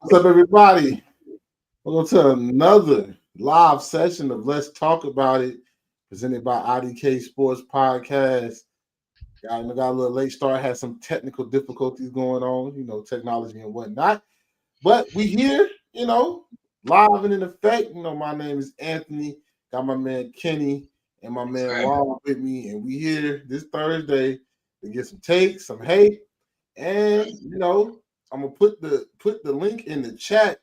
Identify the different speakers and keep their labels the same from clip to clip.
Speaker 1: What's up, everybody? Welcome to another live session of Let's Talk About It, presented by IDK Sports Podcast. Got a little late start, had some technical difficulties going on, technology and whatnot. But we here, live and in effect. My name is Anthony. Got my man Kenny and my man Rob with me, and we here this Thursday to get some takes, some hate, and I'm gonna put the link in the chat.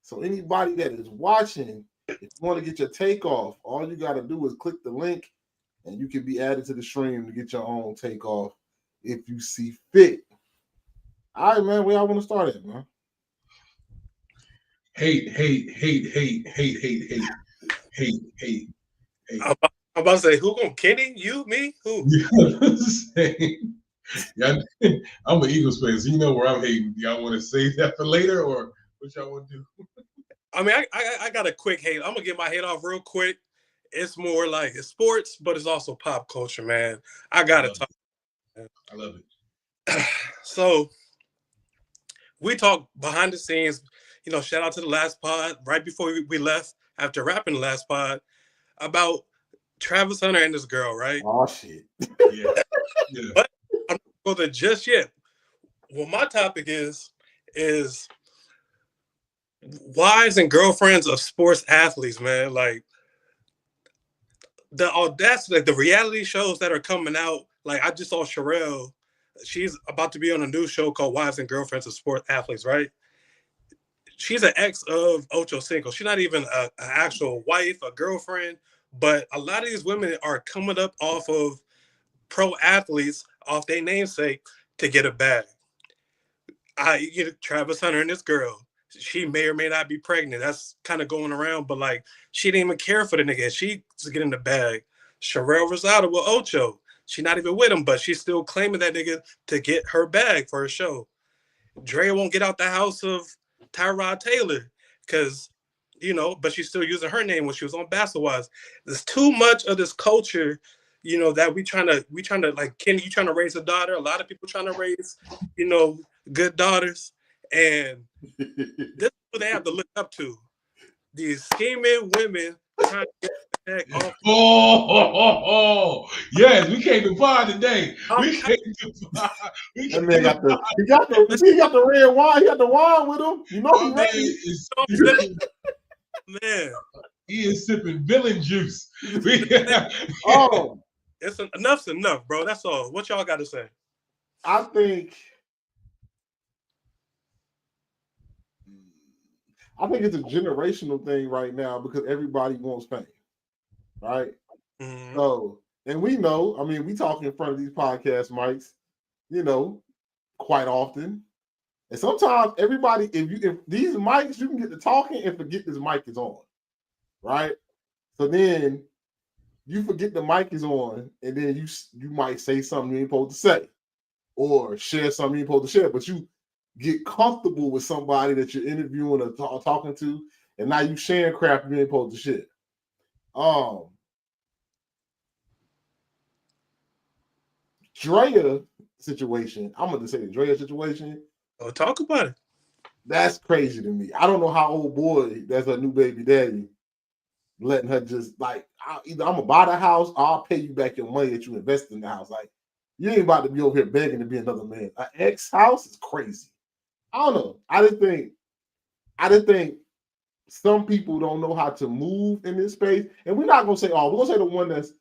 Speaker 1: So anybody that is watching, if you want to get your take off, all you got to do is click the link, and you can be added to the stream to get your own take off if you see fit. All right, man. Where y'all want to start at, man?
Speaker 2: Hate.
Speaker 3: I'm about to say, who gonna Kenny? You, me, who?
Speaker 2: Yeah, I'm an Eagles fan, so you know where I'm hating. Y'all want to save that for later, or what y'all want to do?
Speaker 3: I mean, I got a quick hate. I'm gonna get my head off real quick. It's more like it's sports, but it's also pop culture, man. I gotta talk.
Speaker 2: I love
Speaker 3: it. So we talk behind the scenes. Shout out to the last pod right before we left after wrapping the last pod about Travis Hunter and this girl, right?
Speaker 1: Oh shit.
Speaker 2: Yeah.
Speaker 3: But I'm not going there just yet. Well, my topic is wives and girlfriends of sports athletes, man. Like the audacity, like the reality shows that are coming out. Like I just saw Sherelle. She's about to be on a new show called Wives and Girlfriends of Sports Athletes, right? She's an ex of Ocho Cinco. She's not even an actual wife, a girlfriend, but a lot of these women are coming up off of pro athletes, off their namesake, to get a bag. Travis Hunter and this girl, she may or may not be pregnant. That's kind of going around, but like she didn't even care for the nigga. She's getting the bag. Sherelle Rosado with Ocho. She's not even with him, but she's still claiming that nigga to get her bag for her show. Drea won't get out the house of Tyrod Taylor because, but she's still using her name when she was on Basketball Wives. There's too much of this culture, that we trying to like, Kenny, you trying to raise a daughter. A lot of people trying to raise, good daughters. And this is what they have to look up to. These scheming women trying to get back off.
Speaker 2: Yes, we came to pod today. We came to pod.
Speaker 1: That man got the red wine. He got the wine with him.
Speaker 3: Man,
Speaker 2: he is sipping villain juice.
Speaker 3: Enough's enough, bro. That's all. What y'all got to say?
Speaker 1: I think it's a generational thing right now because everybody wants fame, right? Mm-hmm. So, and we know, we talk in front of these podcast mics, quite often. And sometimes everybody, if these mics, you can get to talking and forget this mic is on, right? So then you forget the mic is on, and then you might say something you ain't supposed to say, or share something you ain't supposed to share, but you get comfortable with somebody that you're interviewing or talking to, and now you sharing crap you ain't supposed to share. Drea situation, I'm going to say the Drea situation.
Speaker 3: Oh, talk about it.
Speaker 1: That's crazy to me. I don't know how old boy that's her new baby daddy letting her just like, either I'm going to buy the house or I'll pay you back your money that you invested in the house. Like, you ain't about to be over here begging to be another man. An ex-house is crazy. I don't know. I just think some people don't know how to move in this space. And we're not going to say, we're going to say the one that's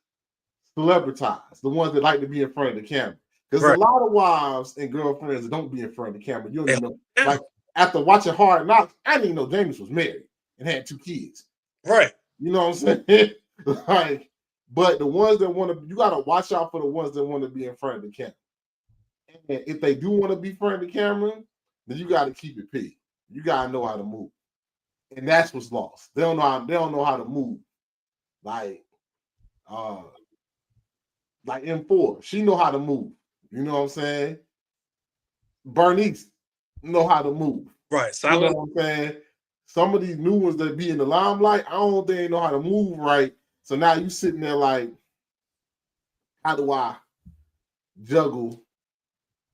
Speaker 1: celebritized, the ones that like to be in front of the camera. Because a lot of wives and girlfriends that don't be in front of the camera. You don't even know. Like, after watching Hard Knocks, I didn't even know James was married and had 2 kids.
Speaker 3: Right.
Speaker 1: You know what I'm saying? Like, but the ones that want to, you got to watch out for the ones that want to be in front of the camera. And if they do want to be in front of the camera, then you got to keep it P. You got to know how to move. And that's what's lost. They don't know how to move. Like M4, she know how to move. You know what I'm saying? Bernice know how to move.
Speaker 3: Right.
Speaker 1: You know what I'm saying? Some of these new ones that be in the limelight, I don't think they know how to move right. So now you sitting there like, how do I juggle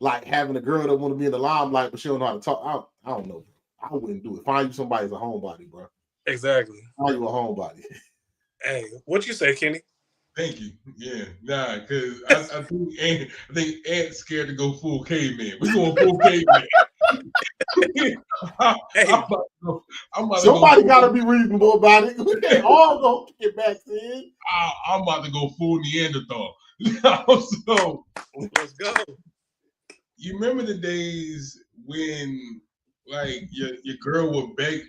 Speaker 1: like having a girl that want to be in the limelight, but she don't know how to talk? I don't know. I wouldn't do it. Find you somebody as a homebody, bro.
Speaker 3: Exactly.
Speaker 1: Find you a homebody.
Speaker 3: Hey, what you say, Kenny?
Speaker 2: Thank you. Yeah, nah, because I think Ant's scared to go full caveman. We going full caveman.
Speaker 3: Hey.
Speaker 1: Somebody got to be reasonable about it. We can't all go get back in.
Speaker 2: I'm about to go full Neanderthal. So
Speaker 3: let's go.
Speaker 2: You remember the days when like your girl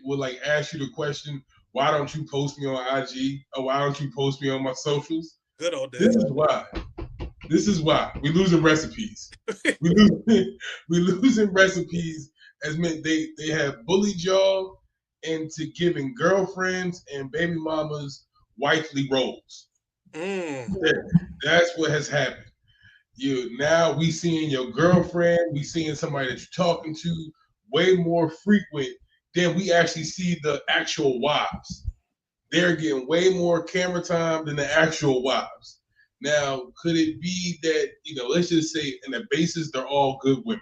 Speaker 2: would like ask you the question, why don't you post me on IG or why don't you post me on my socials?
Speaker 3: Good old days.
Speaker 2: This is why we losing recipes. we losing recipes as meant they have bullied y'all into giving girlfriends and baby mamas wifely roles. That's what has happened. Now we seeing your girlfriend, we seeing somebody that you're talking to way more frequent than we actually see the actual wives. They're getting way more camera time than the actual wives. Now, could it be that, let's just say in the basis, they're all good women.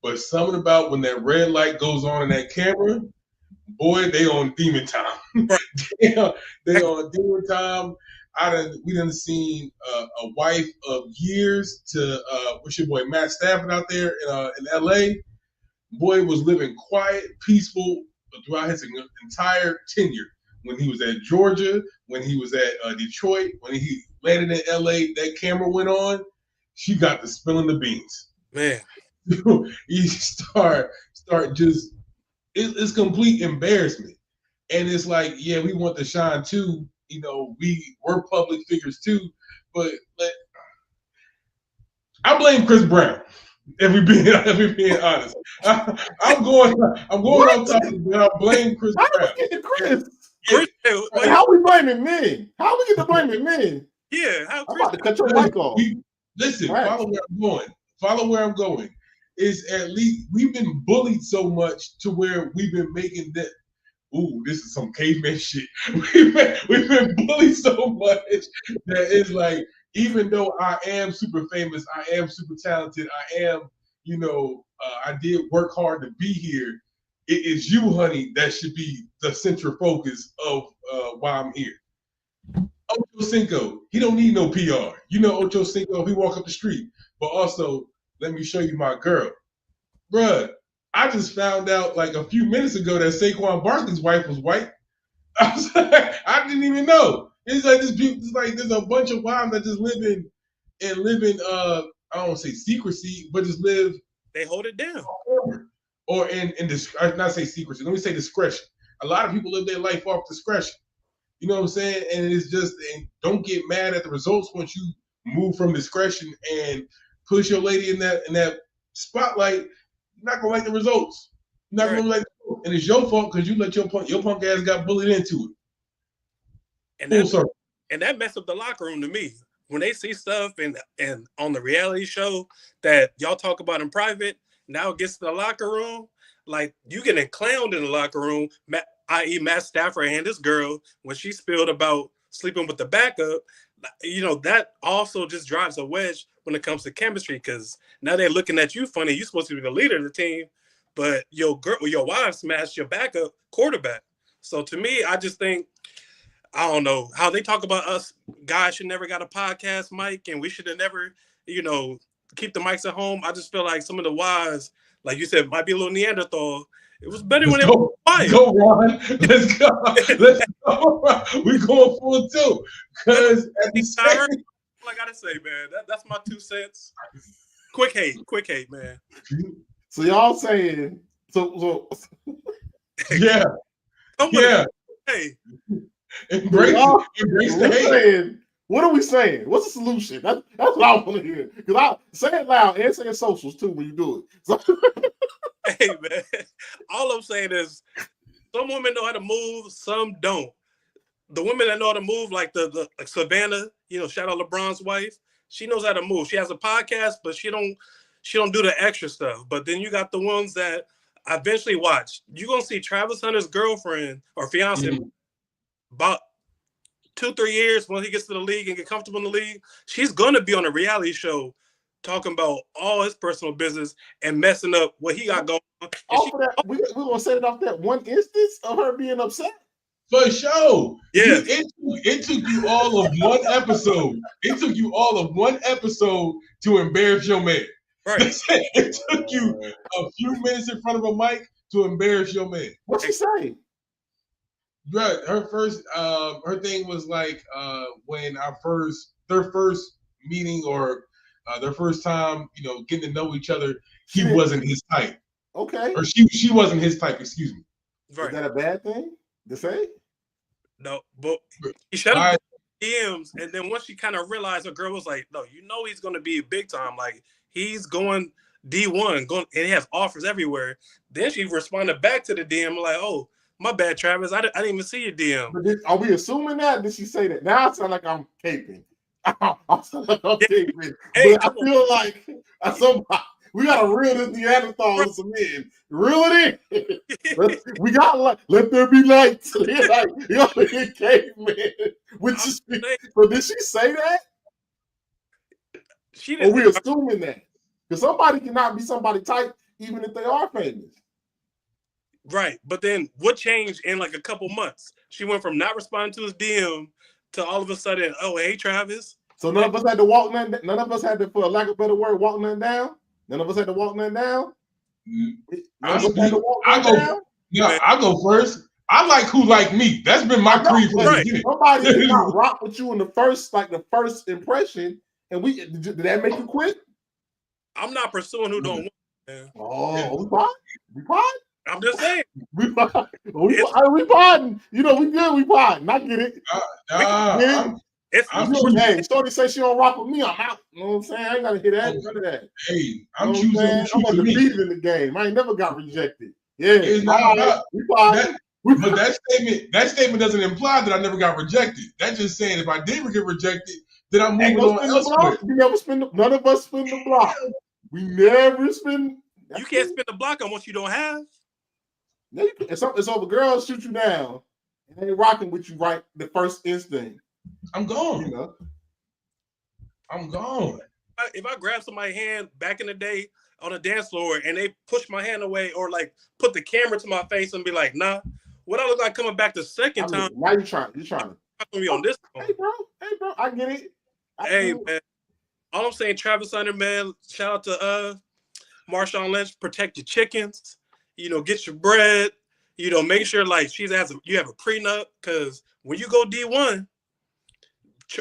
Speaker 2: But something about when that red light goes on in that camera, boy, they on demon time. they on demon time. We done seen a wife of years to what's your boy Matt Stafford out there in LA. Boy was living quiet, peaceful throughout his entire tenure. When he was at Georgia, when he was at Detroit, when he landed in LA, that camera went on. She got to spilling the beans.
Speaker 3: Man,
Speaker 2: you start just it's complete embarrassment, and it's like, yeah, we want to shine too. We're public figures too, but I blame Chris Brown. If we being honest, I'm going on top of it, but I blame Chris Brown.
Speaker 1: How we get to Chris?
Speaker 3: Chris,
Speaker 1: how we blaming men? How we get to blaming men?
Speaker 3: Yeah, how
Speaker 1: I'm about to cut your mic off.
Speaker 2: Listen, follow where I'm going. Is at least we've been bullied so much to where we've been making that. Ooh, this is some caveman shit. We've been bullied so much that it's like, even though I am super famous, I am super talented, I am, I did work hard to be here. It is you, honey, that should be the central focus of why I'm here. Ocho Cinco, he don't need no PR. Ocho Cinco, if he walk up the street. But also, let me show you my girl. Bruh, I just found out like a few minutes ago that Saquon Barkley's wife was white. I didn't even know. It's like there's a bunch of wives that just live in I don't want to say secrecy, but just live.
Speaker 3: They hold it down.
Speaker 2: Or in not say secrecy. Let me say discretion. A lot of people live their life off discretion. You know what I'm saying? And it's just, and don't get mad at the results once you move from discretion and push your lady in that spotlight. You're not gonna like the results. You're not gonna like the results. And it's your fault because you let your punk ass got bullied into it.
Speaker 3: And that messed up the locker room to me. When they see stuff and on the reality show that y'all talk about in private, now it gets to the locker room, like you getting clowned in the locker room, i.e. Matt Stafford and this girl, when she spilled about sleeping with the backup, that also just drives a wedge when it comes to chemistry, because now they're looking at you funny. You're supposed to be the leader of the team, but your wife smashed your backup quarterback. So to me, I just think, I don't know how they talk about us guys should never got a podcast mic and we should have never, keep the mics at home. I just feel like some of the wives, like you said, might be a little Neanderthal. It was better when they were quiet.
Speaker 2: Go, Ron. Let's go. Let's go. We're going full too. Because at the same,
Speaker 3: all I gotta say, man, that's my 2 cents. Quick hate, man.
Speaker 1: So y'all saying so
Speaker 2: yeah. Yeah.
Speaker 3: Hey.
Speaker 2: Embrace the hate.
Speaker 1: Saying, what are we saying? What's the solution? That's what I want to hear. Because I say it loud and say it socials too when you do it. So,
Speaker 3: hey man, all I'm saying is some women know how to move, some don't. The women that know how to move, like like Savannah, shout out LeBron's wife, she knows how to move. She has a podcast, but she don't do the extra stuff. But then you got the ones that I eventually watch. You're gonna see Travis Hunter's girlfriend or fiance about 2-3 years when he gets to the league and get comfortable in the league. She's gonna be on a reality show talking about all his personal business and messing up what he got going on.
Speaker 1: Off of that, we're gonna set it off that one instance of her being upset.
Speaker 2: For sure.
Speaker 3: Yeah.
Speaker 2: It took you all of one episode. It took you all of one episode to embarrass your man.
Speaker 3: Right.
Speaker 2: It took you a few minutes in front of a mic to embarrass your man.
Speaker 1: What's she saying?
Speaker 2: Right. Her thing was like when their first meeting or their first time, getting to know each other, he wasn't his type.
Speaker 1: Okay.
Speaker 2: Or she wasn't his type, excuse me.
Speaker 1: Right. Is that a bad thing to say?
Speaker 3: No, but he shut up DMs, and then once she kind of realized, her girl was like, "No, he's going to be big time. Like he's going D1, and he has offers everywhere." Then she responded back to the DM like, "Oh, my bad, Travis. I didn't even see your DM."
Speaker 1: But are we assuming that? Did she say that? Now I sound like I'm caping. I sound like I'm caping. Hey, but I feel like somebody. We gotta reel this Neanderthal with some men. Reel it in. We gotta let there be light. Like, caveman. But did she say that?
Speaker 3: She didn't.
Speaker 1: Or we assuming that? Because somebody cannot be somebody type even if they are famous.
Speaker 3: Right. But then what changed in like a couple months? She went from not responding to his DM to all of a sudden, oh, hey, Travis.
Speaker 1: So none of us had to walk nothing. None of us had to, for lack of a better word, walk nothing down. None of us had to walk nothing down.
Speaker 2: I go first. I like who like me. That's been my creed from the beginning.
Speaker 1: Somebody did not rock with you in the first impression, and did that make you quit?
Speaker 3: I'm not pursuing who don't want. Man.
Speaker 1: Oh, we pod?
Speaker 3: I'm just saying.
Speaker 1: We pod. We podding. We good. We podding. I get it. Hey, Shorty say she don't rock with me. I'm out. You know what I'm saying? I ain't gotta hear that. None of that.
Speaker 2: Hey, I'm choosing.
Speaker 1: I'm undefeated in the game. I ain't never got rejected. Yeah,
Speaker 2: it's not about, but that statement doesn't imply that I never got rejected. That's just saying if I did get rejected, then I'm moving on elsewhere.
Speaker 1: We never none of us spin the block. We never spin.
Speaker 3: You can't spin the block on what you don't have.
Speaker 1: It's over. Girls shoot you down, and they rocking with you right the first instinct.
Speaker 2: I'm gone. I'm gone.
Speaker 3: If I grab somebody's hand back in the day on a dance floor and they push my hand away or like put the camera to my face and be like, nah, what I look like coming back the second time?
Speaker 1: Now you're trying to
Speaker 3: be on this
Speaker 1: phone. Hey bro, I get it.
Speaker 3: Man. All I'm saying, Travis Hunter, man, shout out to Marshawn Lynch, protect your chickens, get your bread, make sure like you have a prenup, because when you go D1,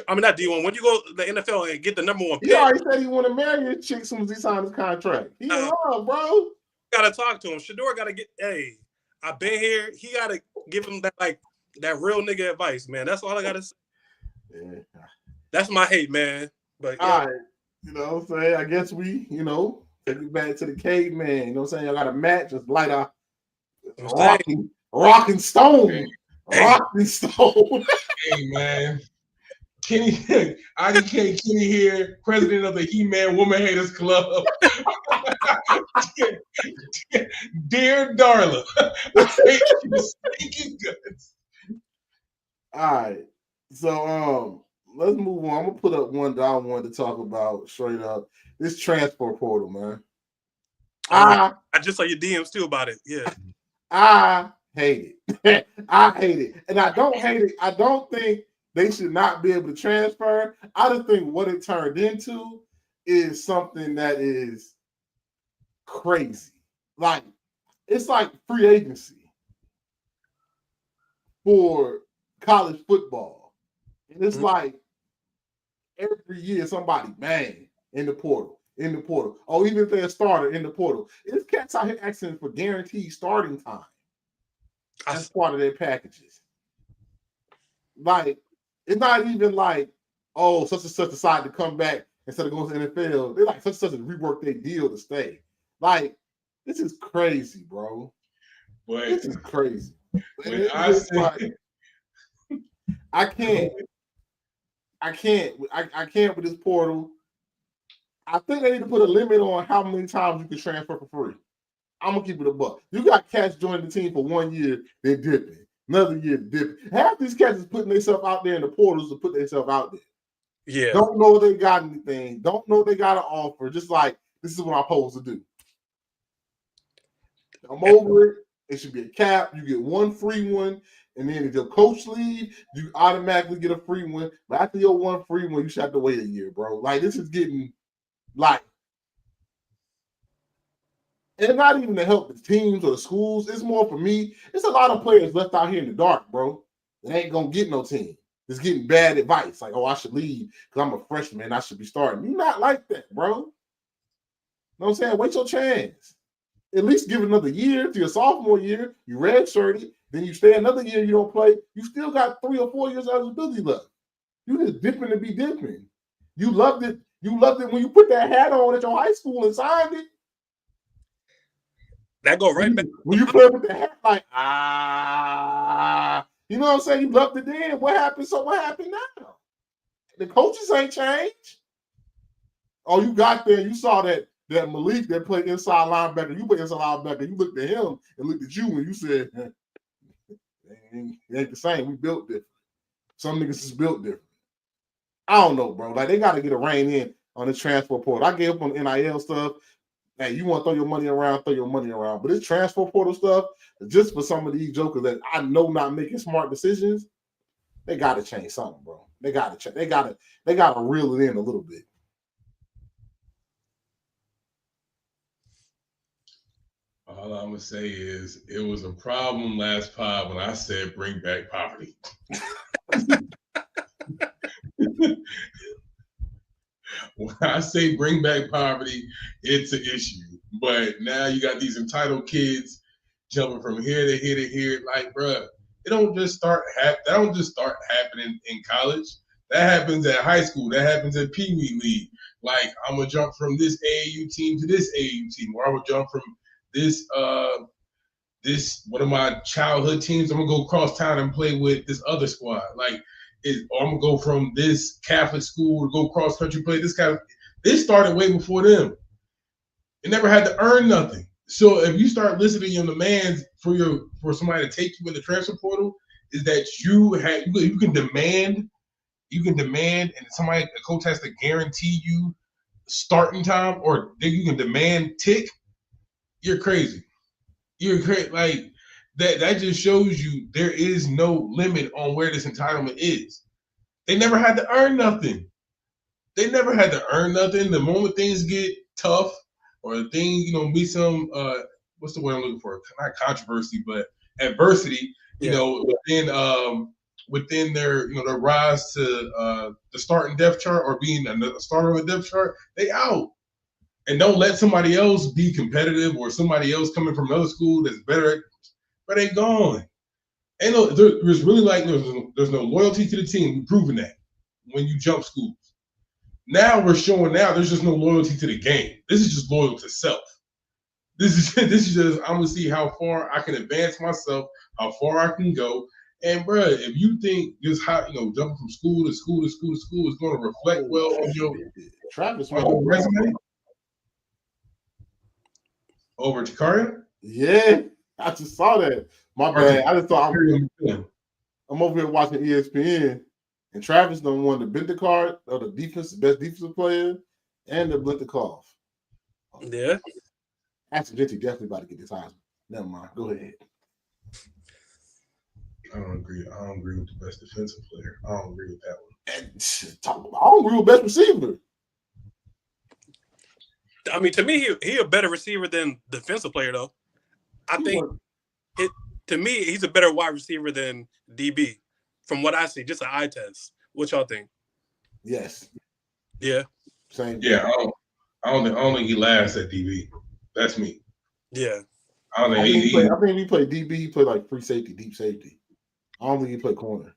Speaker 3: I mean not D1, when you go to the NFL and get the number one pick.
Speaker 1: He already said he want to marry a chick as soon as he signed his contract. He in love, bro.
Speaker 3: Gotta talk to him. Shedeur gotta get, hey, I've been here. He gotta give him that real nigga advice, man. That's all I gotta say. Yeah. That's my hate, man. But
Speaker 1: all right, you know what I'm saying? I guess we, take it back to the caveman. You know what I'm saying? Y'all got a match, just light up rocking stone. Hey. Rocking stone.
Speaker 2: Hey man. IDK Kenny here, president of the He-Man Woman Haters Club. Dear Darla, I hate you stinking guts.
Speaker 1: All right. So let's move on. I'm gonna put up one that I wanted to talk about straight up. This transfer portal, man.
Speaker 3: I just saw your DMs too about it. Yeah.
Speaker 1: I hate it. I hate it. And I don't hate it. I don't think they should not be able to transfer. I just think what it turned into is something that is crazy. Like, it's like free agency for college football. And it's like every year somebody, bang, in the portal. Oh, even if they're a starter in the portal. It's cats out here asking for guaranteed starting time. That's part of their packages. Like, it's not even like, oh, such and such decided to come back instead of going to the NFL. They're like, such and such to rework their deal to stay. Like, this is crazy, bro. This is crazy. I can't with this portal. I think they need to put a limit on how many times you can transfer for free. I'm gonna keep it a buck. You got cats joining the team for 1 year, they're dipping. Another year, dipping. Half these cats is putting themselves out there in the portals to put themselves out there.
Speaker 3: Yeah.
Speaker 1: Don't know they got anything. Don't know they got an offer. Just like, this is what I'm supposed to do. I'm over it. It should be a cap. You get one free one. And then if your coach leave, you automatically get a free one. But after your one free one, you should have to wait a year, bro. Like, this is getting, like, and not even to help the teams or the schools. It's more for me. It's a lot of players left out here in the dark, bro. They ain't going to get no team. It's getting bad advice. Like, oh, I should leave because I'm a freshman. I should be starting. You're not like that, bro. You know what I'm saying? Wait your chance. At least give another year to your sophomore year. You redshirted. Then you stay another year. You don't play. You still got 3 or 4 years of eligibility left. You just dipping to be dipping. You loved it. You loved it when you put that hat on at your high school and signed it.
Speaker 3: That go right back.
Speaker 1: When you play with the hat, like, you know what I'm saying? You loved it then. What happened? So what happened now? The coaches ain't changed. Oh, you got there. You saw that Malik that played inside linebacker. You played inside linebacker. You looked at him and looked at you and you said, it ain't the same. We built different. Some niggas is built different. I don't know, bro. Like, they got to get a rein in on the transfer portal. I gave up on the NIL stuff. Hey, you want to throw your money around, throw your money around. But this transfer portal stuff, just for some of these jokers that I know not making smart decisions, they got to change something, bro. They got to change. They got to reel it in a little bit.
Speaker 2: All I'm gonna say is it was a problem last pod when I said bring back poverty. When I say bring back poverty, it's an issue. But now you got these entitled kids jumping from here to here to here. Like, bruh, it don't just start happening in college. That happens at high school. That happens at Pee Wee League. Like, I'm gonna jump from this AAU team to this AAU team, or I'm gonna jump from this one of my childhood teams. I'm gonna go across town and play with this other squad. Like, or I'm gonna go from this Catholic school to go cross country play this kind of. This started way before them. It never had to earn nothing. So if you start listening to your demands for somebody to take you in the transfer portal, is that you can demand, and a coach has to guarantee you starting time, or you can demand tick. You're crazy. You're crazy. Like that just shows you there is no limit on where this entitlement is. They never had to earn nothing. The moment things get tough, or things, be some what's the word I'm looking for? Not controversy, but adversity. Within their their rise to the starting depth chart or being a starter on the depth chart, they out. And don't let somebody else be competitive or somebody else coming from another school that's better, but they gone. And there's really there's no loyalty to the team. We've proven that when you jump schools. Now we're showing there's just no loyalty to the game. This is just loyal to self. This is just I'm gonna see how far I can advance myself, how far I can go. And bro, if you think this jumping from school to school to school to school is going to reflect well on your resume. Over Jakaria?
Speaker 1: Yeah, I just saw that. My bad. I just thought I'm over here watching ESPN, and Travis done won the Bendicard of the best defensive player and the Blentikov.
Speaker 3: Yeah.
Speaker 1: Ashton Jeanty definitely about to get this Heisman. Never mind. Go ahead.
Speaker 2: I don't agree with the best defensive player. I don't agree with that one.
Speaker 1: I don't agree with best receiver.
Speaker 3: I mean, to me, he a better receiver than defensive player, though. I think to me, he's a better wide receiver than DB, from what I see. Just an eye test. What y'all think?
Speaker 1: Yes.
Speaker 3: Yeah.
Speaker 2: Same. Yeah, I don't think he lasts at DB. That's me.
Speaker 3: Yeah.
Speaker 1: I think he played DB. He played like free safety, deep safety. I don't think he played corner.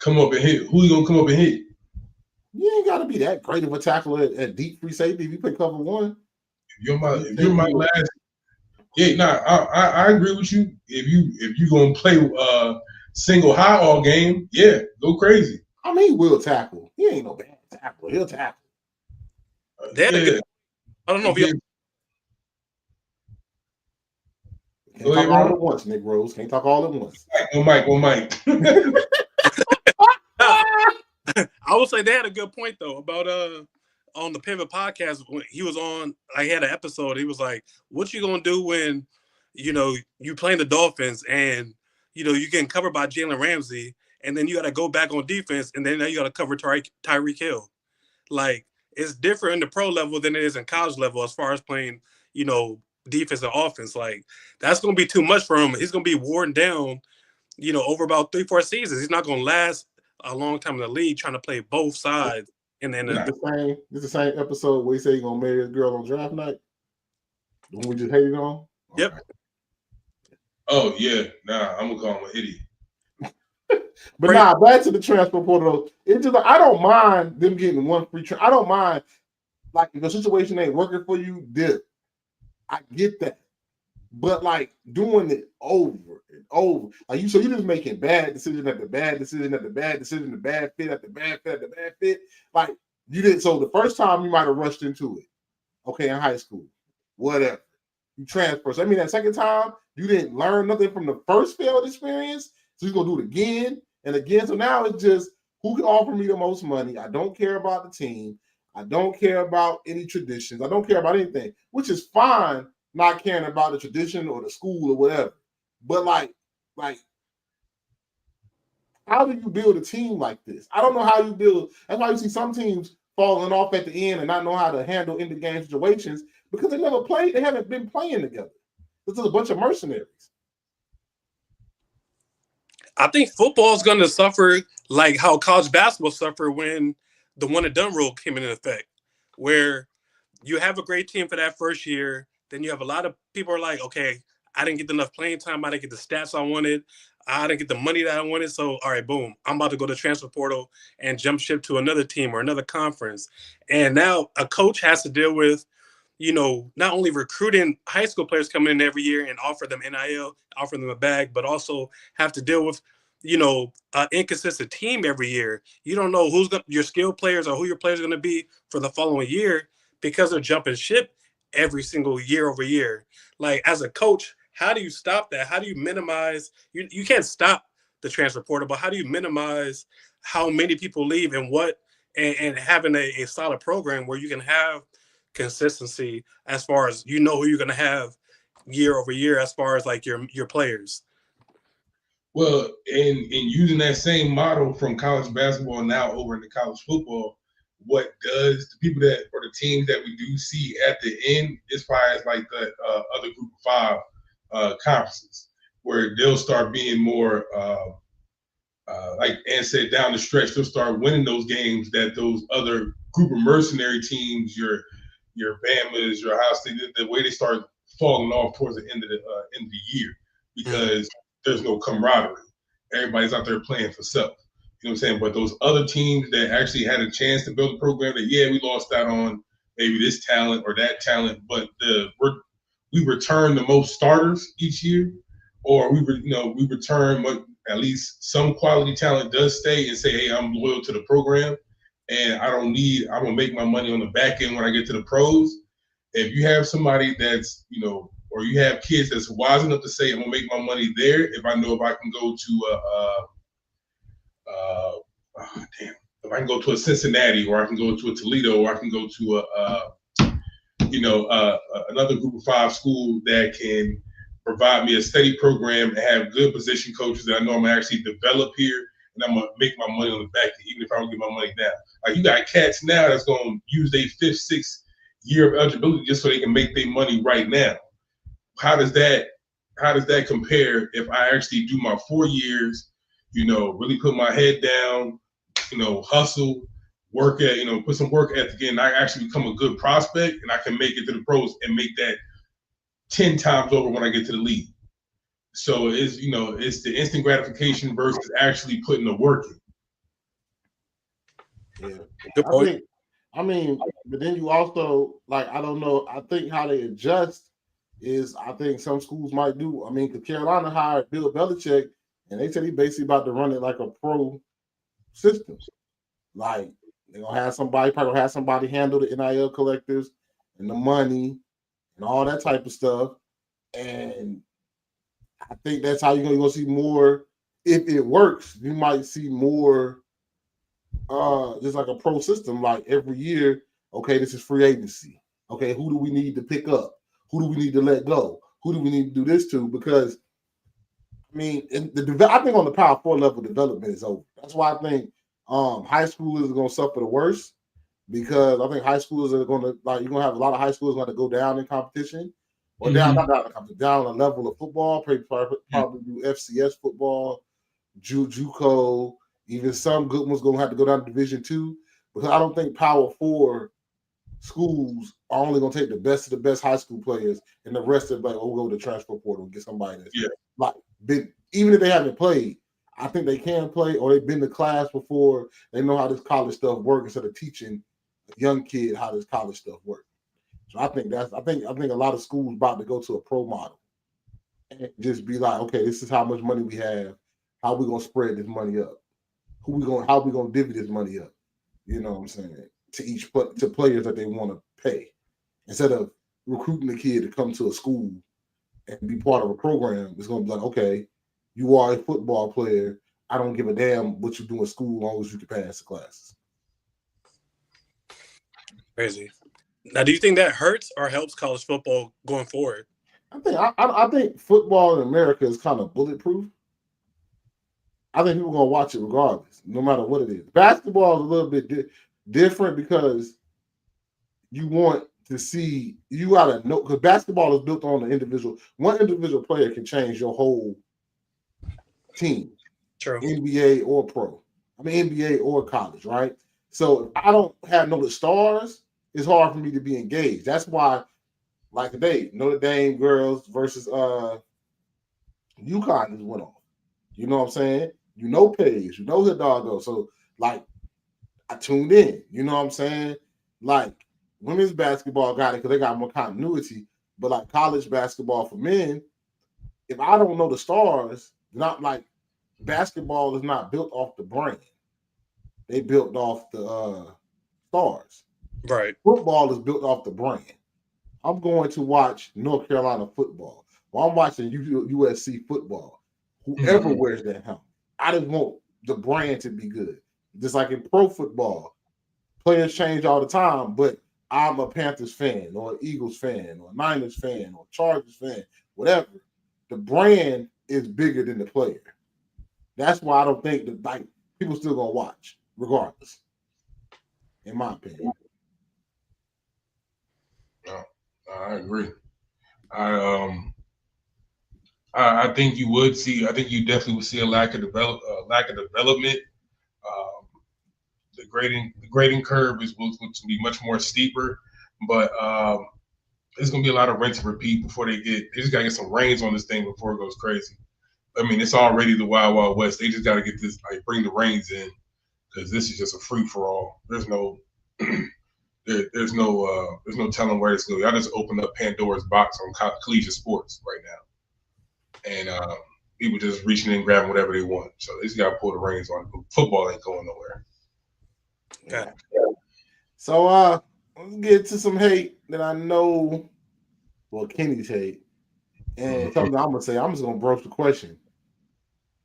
Speaker 2: Come up and hit. Who you gonna come up and hit?
Speaker 1: You ain't got to be that great of a tackler at deep free safety if you play cover one.
Speaker 2: If you're my last, yeah, I agree with you. If you gonna play single high all game, yeah, go crazy.
Speaker 1: I mean, he will tackle. He ain't no bad tackler. He'll tackle.
Speaker 3: I don't know if you.
Speaker 1: Can't talk all at once, Nick Rose. Can't talk all at once.
Speaker 2: Go Mike.
Speaker 3: I I would say they had a good point though about on the Pivot podcast when he was on. I had an episode. He was like, "What you gonna do when you playing the Dolphins and you getting covered by Jalen Ramsey, and then you got to go back on defense, and then now you got to cover Tyreek Hill. Like it's different in the pro level than it is in college level as far as playing defense and offense. Like that's gonna be too much for him. He's gonna be worn down, over about 3-4 seasons. He's not gonna last a long time in the league trying to play both sides. And then
Speaker 1: this is the same episode where he said he's gonna marry a girl on draft night. The one we just hated on.
Speaker 3: Yep.
Speaker 1: Right.
Speaker 2: Oh yeah, nah, I'm gonna call him an idiot.
Speaker 1: But back to the transfer portal. It's just like I don't mind them getting one free. I don't mind like if the situation ain't working for you, dip. I get that, but like doing it over and over, like you're just making bad decision after bad decision after bad decision, the bad fit after bad fit after bad fit. Like you didn't. So the first time you might have rushed into it, okay, in high school, whatever. You transfer. So I mean, that second time you didn't learn nothing from the first failed experience, so you're gonna do it again and again. So now it's just who can offer me the most money. I don't care about the team. I don't care about any traditions. I don't care about anything, which is fine, not caring about the tradition or the school or whatever. But like, how do you build a team like this? I don't know how you build. That's why you see some teams falling off at the end and not know how to handle in the game situations because they never played. They haven't been playing together. This is a bunch of mercenaries.
Speaker 3: I think football is going to suffer like how college basketball suffered when the one and done rule came into effect, where you have a great team for that first year. Then you have a lot of people are like, okay, I didn't get enough playing time. I didn't get the stats I wanted. I didn't get the money that I wanted. So, all right, boom, I'm about to go to transfer portal and jump ship to another team or another conference. And now a coach has to deal with, not only recruiting high school players coming in every year and offer them NIL, offer them a bag, but also have to deal with, an inconsistent team every year. You don't know who's your skill players or who your players are going to be for the following year because they're jumping ship every single year over year. Like as a coach, how do you stop that? How do you minimize? You can't stop the transfer portal, but how do you minimize how many people leave and having a solid program where you can have consistency as far as who you're going to have year over year as far as like your players?
Speaker 2: Well, in using that same model from college basketball now over into college football, what does the people that or the teams that we do see at the end is probably like the other group of 5 conferences where they'll start being more like Ann said, down the stretch, they'll start winning those games that those other group of mercenary teams, your Bamas, your Ohio State, the way they start falling off towards the end of the year because there's no camaraderie. Everybody's out there playing for self. You know what I'm saying? But those other teams that actually had a chance to build a program that, we lost out on maybe this talent or that talent, but we return the most starters each year, or we return what at least some quality talent does stay and say, hey, I'm loyal to the program and I'm gonna make my money on the back end when I get to the pros. If you have somebody that's, or you have kids that's wise enough to say, I'm gonna make my money there if I know if I can go to if I can go to a Cincinnati or I can go to a Toledo or I can go to another group of 5 school that can provide me a steady program and have good position coaches that I know I'm gonna actually develop here and I'm gonna make my money on the back end, even if I don't get my money now. Like you got cats now that's gonna use their 5th, 6th year of eligibility just so they can make their money right now. How does that compare if I actually do my 4 years, really put my head down, hustle, work at, put some work ethic in, I actually become a good prospect and I can make it to the pros and make that 10 times over when I get to the league. So it's the instant gratification versus actually putting the work
Speaker 1: in. Yeah.
Speaker 3: Good point.
Speaker 1: But then you also I don't know. I think how they adjust is I think some schools might do. Because Carolina hired Bill Belichick, and they said he basically about to run it like a pro system. Like they're gonna have somebody handle the NIL collectors and the money and all that type of stuff. And I think that's how you're gonna see more. If it works, you might see more just like a pro system. Like every year, okay, this is free agency. Okay, who do we need to pick up? Who do we need to let go? Who do we need to do this to? Because I mean, I think on the Power 4 level, development is over. That's why I think high schoolers are going to suffer the worst because I think high schoolers are going to you're going to have a lot of high schoolers going to go down in competition or down not down in competition, down a level of football. Probably do FCS football, JUCO, even some good ones going to have to go down to Division II because I don't think Power 4 schools are only going to take the best of the best high school players and the rest of we'll go to the transfer portal and get somebody that's like been, even if they haven't played, I think they can play or they've been to class before. They know how this college stuff works instead of teaching a young kid how this college stuff works. So I think I think a lot of schools about to go to a pro model and just be like, okay, this is how much money we have. How we gonna spread this money up? How we gonna divvy this money up? You know what I'm saying? To players that they want to pay instead of recruiting the kid to come to a school and be part of a program. It's going to be like, okay, you are a football player. I don't give a damn what you do in school as long as you can pass the classes.
Speaker 3: Crazy. Now, do you think that hurts or helps college football going forward?
Speaker 1: I think football in America is kind of bulletproof. I think people are going to watch it regardless, no matter what it is. Basketball is a little bit different because you want to see, you got to know, because basketball is built on the individual. One individual player can change your whole team.
Speaker 3: True.
Speaker 1: NBA or pro. NBA or college, right? So if I don't have the stars, it's hard for me to be engaged. That's why, like today, Notre Dame girls versus UConn just went off. You know what I'm saying? You know Paige, you know Hidalgo. So, like, I tuned in. You know what I'm saying? Like, women's basketball got it because they got more continuity. But, like, college basketball for men, if I don't know the stars, not like basketball is not built off the brand. They built off the stars.
Speaker 3: Right.
Speaker 1: Football is built off the brand. I'm going to watch North Carolina football. Well, I'm watching USC football. Whoever wears that helmet. I just want the brand to be good. Just like in pro football, players change all the time, but I'm a Panthers fan or Eagles fan or Niners fan or Chargers fan, whatever. The brand is bigger than the player. That's why I don't think that people still gonna watch, regardless. In my opinion.
Speaker 2: No, I agree. I think you would see. I think you definitely would see a lack of development. The grading curve is going to be much more steeper, but there's going to be a lot of rinse and repeat before they just got to get some reins on this thing before it goes crazy. I mean, it's already the Wild Wild West. They just got to get this, bring the reins in, because this is just a free for all. There's no, there's no telling where it's going. Y'all just opened up Pandora's box on collegiate sports right now, and people just reaching in and grabbing whatever they want. So they just got to pull the reins on. Football ain't going nowhere.
Speaker 1: Okay. So let's get to some hate that I know. Well, Kenny's hate, and something I'm gonna say. I'm just gonna broach the question.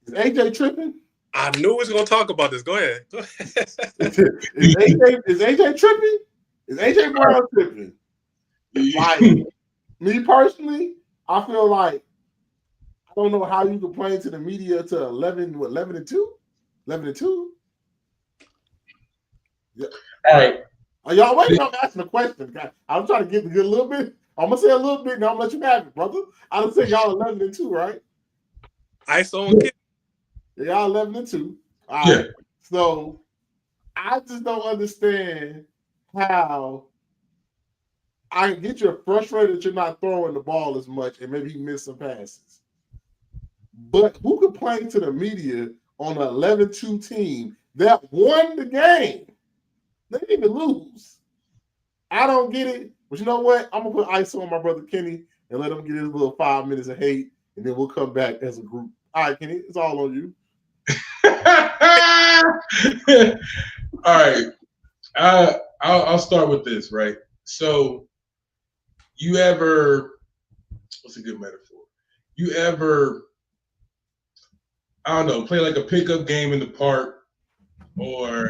Speaker 1: Is AJ tripping?
Speaker 3: I knew we was gonna talk about this. Go ahead.
Speaker 1: Is AJ tripping? Is AJ Brown tripping? Like me personally, I feel like I don't know how you complain to the media to 11 and 2? 11 and 2? Yeah.
Speaker 2: All right.
Speaker 1: Are y'all waiting? I'm asking a question. I'm trying to get a little bit. I'm gonna say a little bit, and I'm gonna let you have it, brother. I don't say y'all 11 and 2, right?
Speaker 3: I saw him.
Speaker 1: Y'all 11 and 2. All
Speaker 2: yeah.
Speaker 1: Right. So I just don't understand how I get you're frustrated that you're not throwing the ball as much, and maybe you missed some passes. But who complained to the media on an 11-2 team that won the game? They didn't even lose. I don't get it. But you know what? I'm going to put ISO on my brother Kenny and let him get his little 5 minutes of hate, and then we'll come back as a group. All right, Kenny, it's all on you.
Speaker 2: All right. I'll start with this, right? So you ever, what's a good metaphor? You ever, I don't know, play like a pickup game in the park, or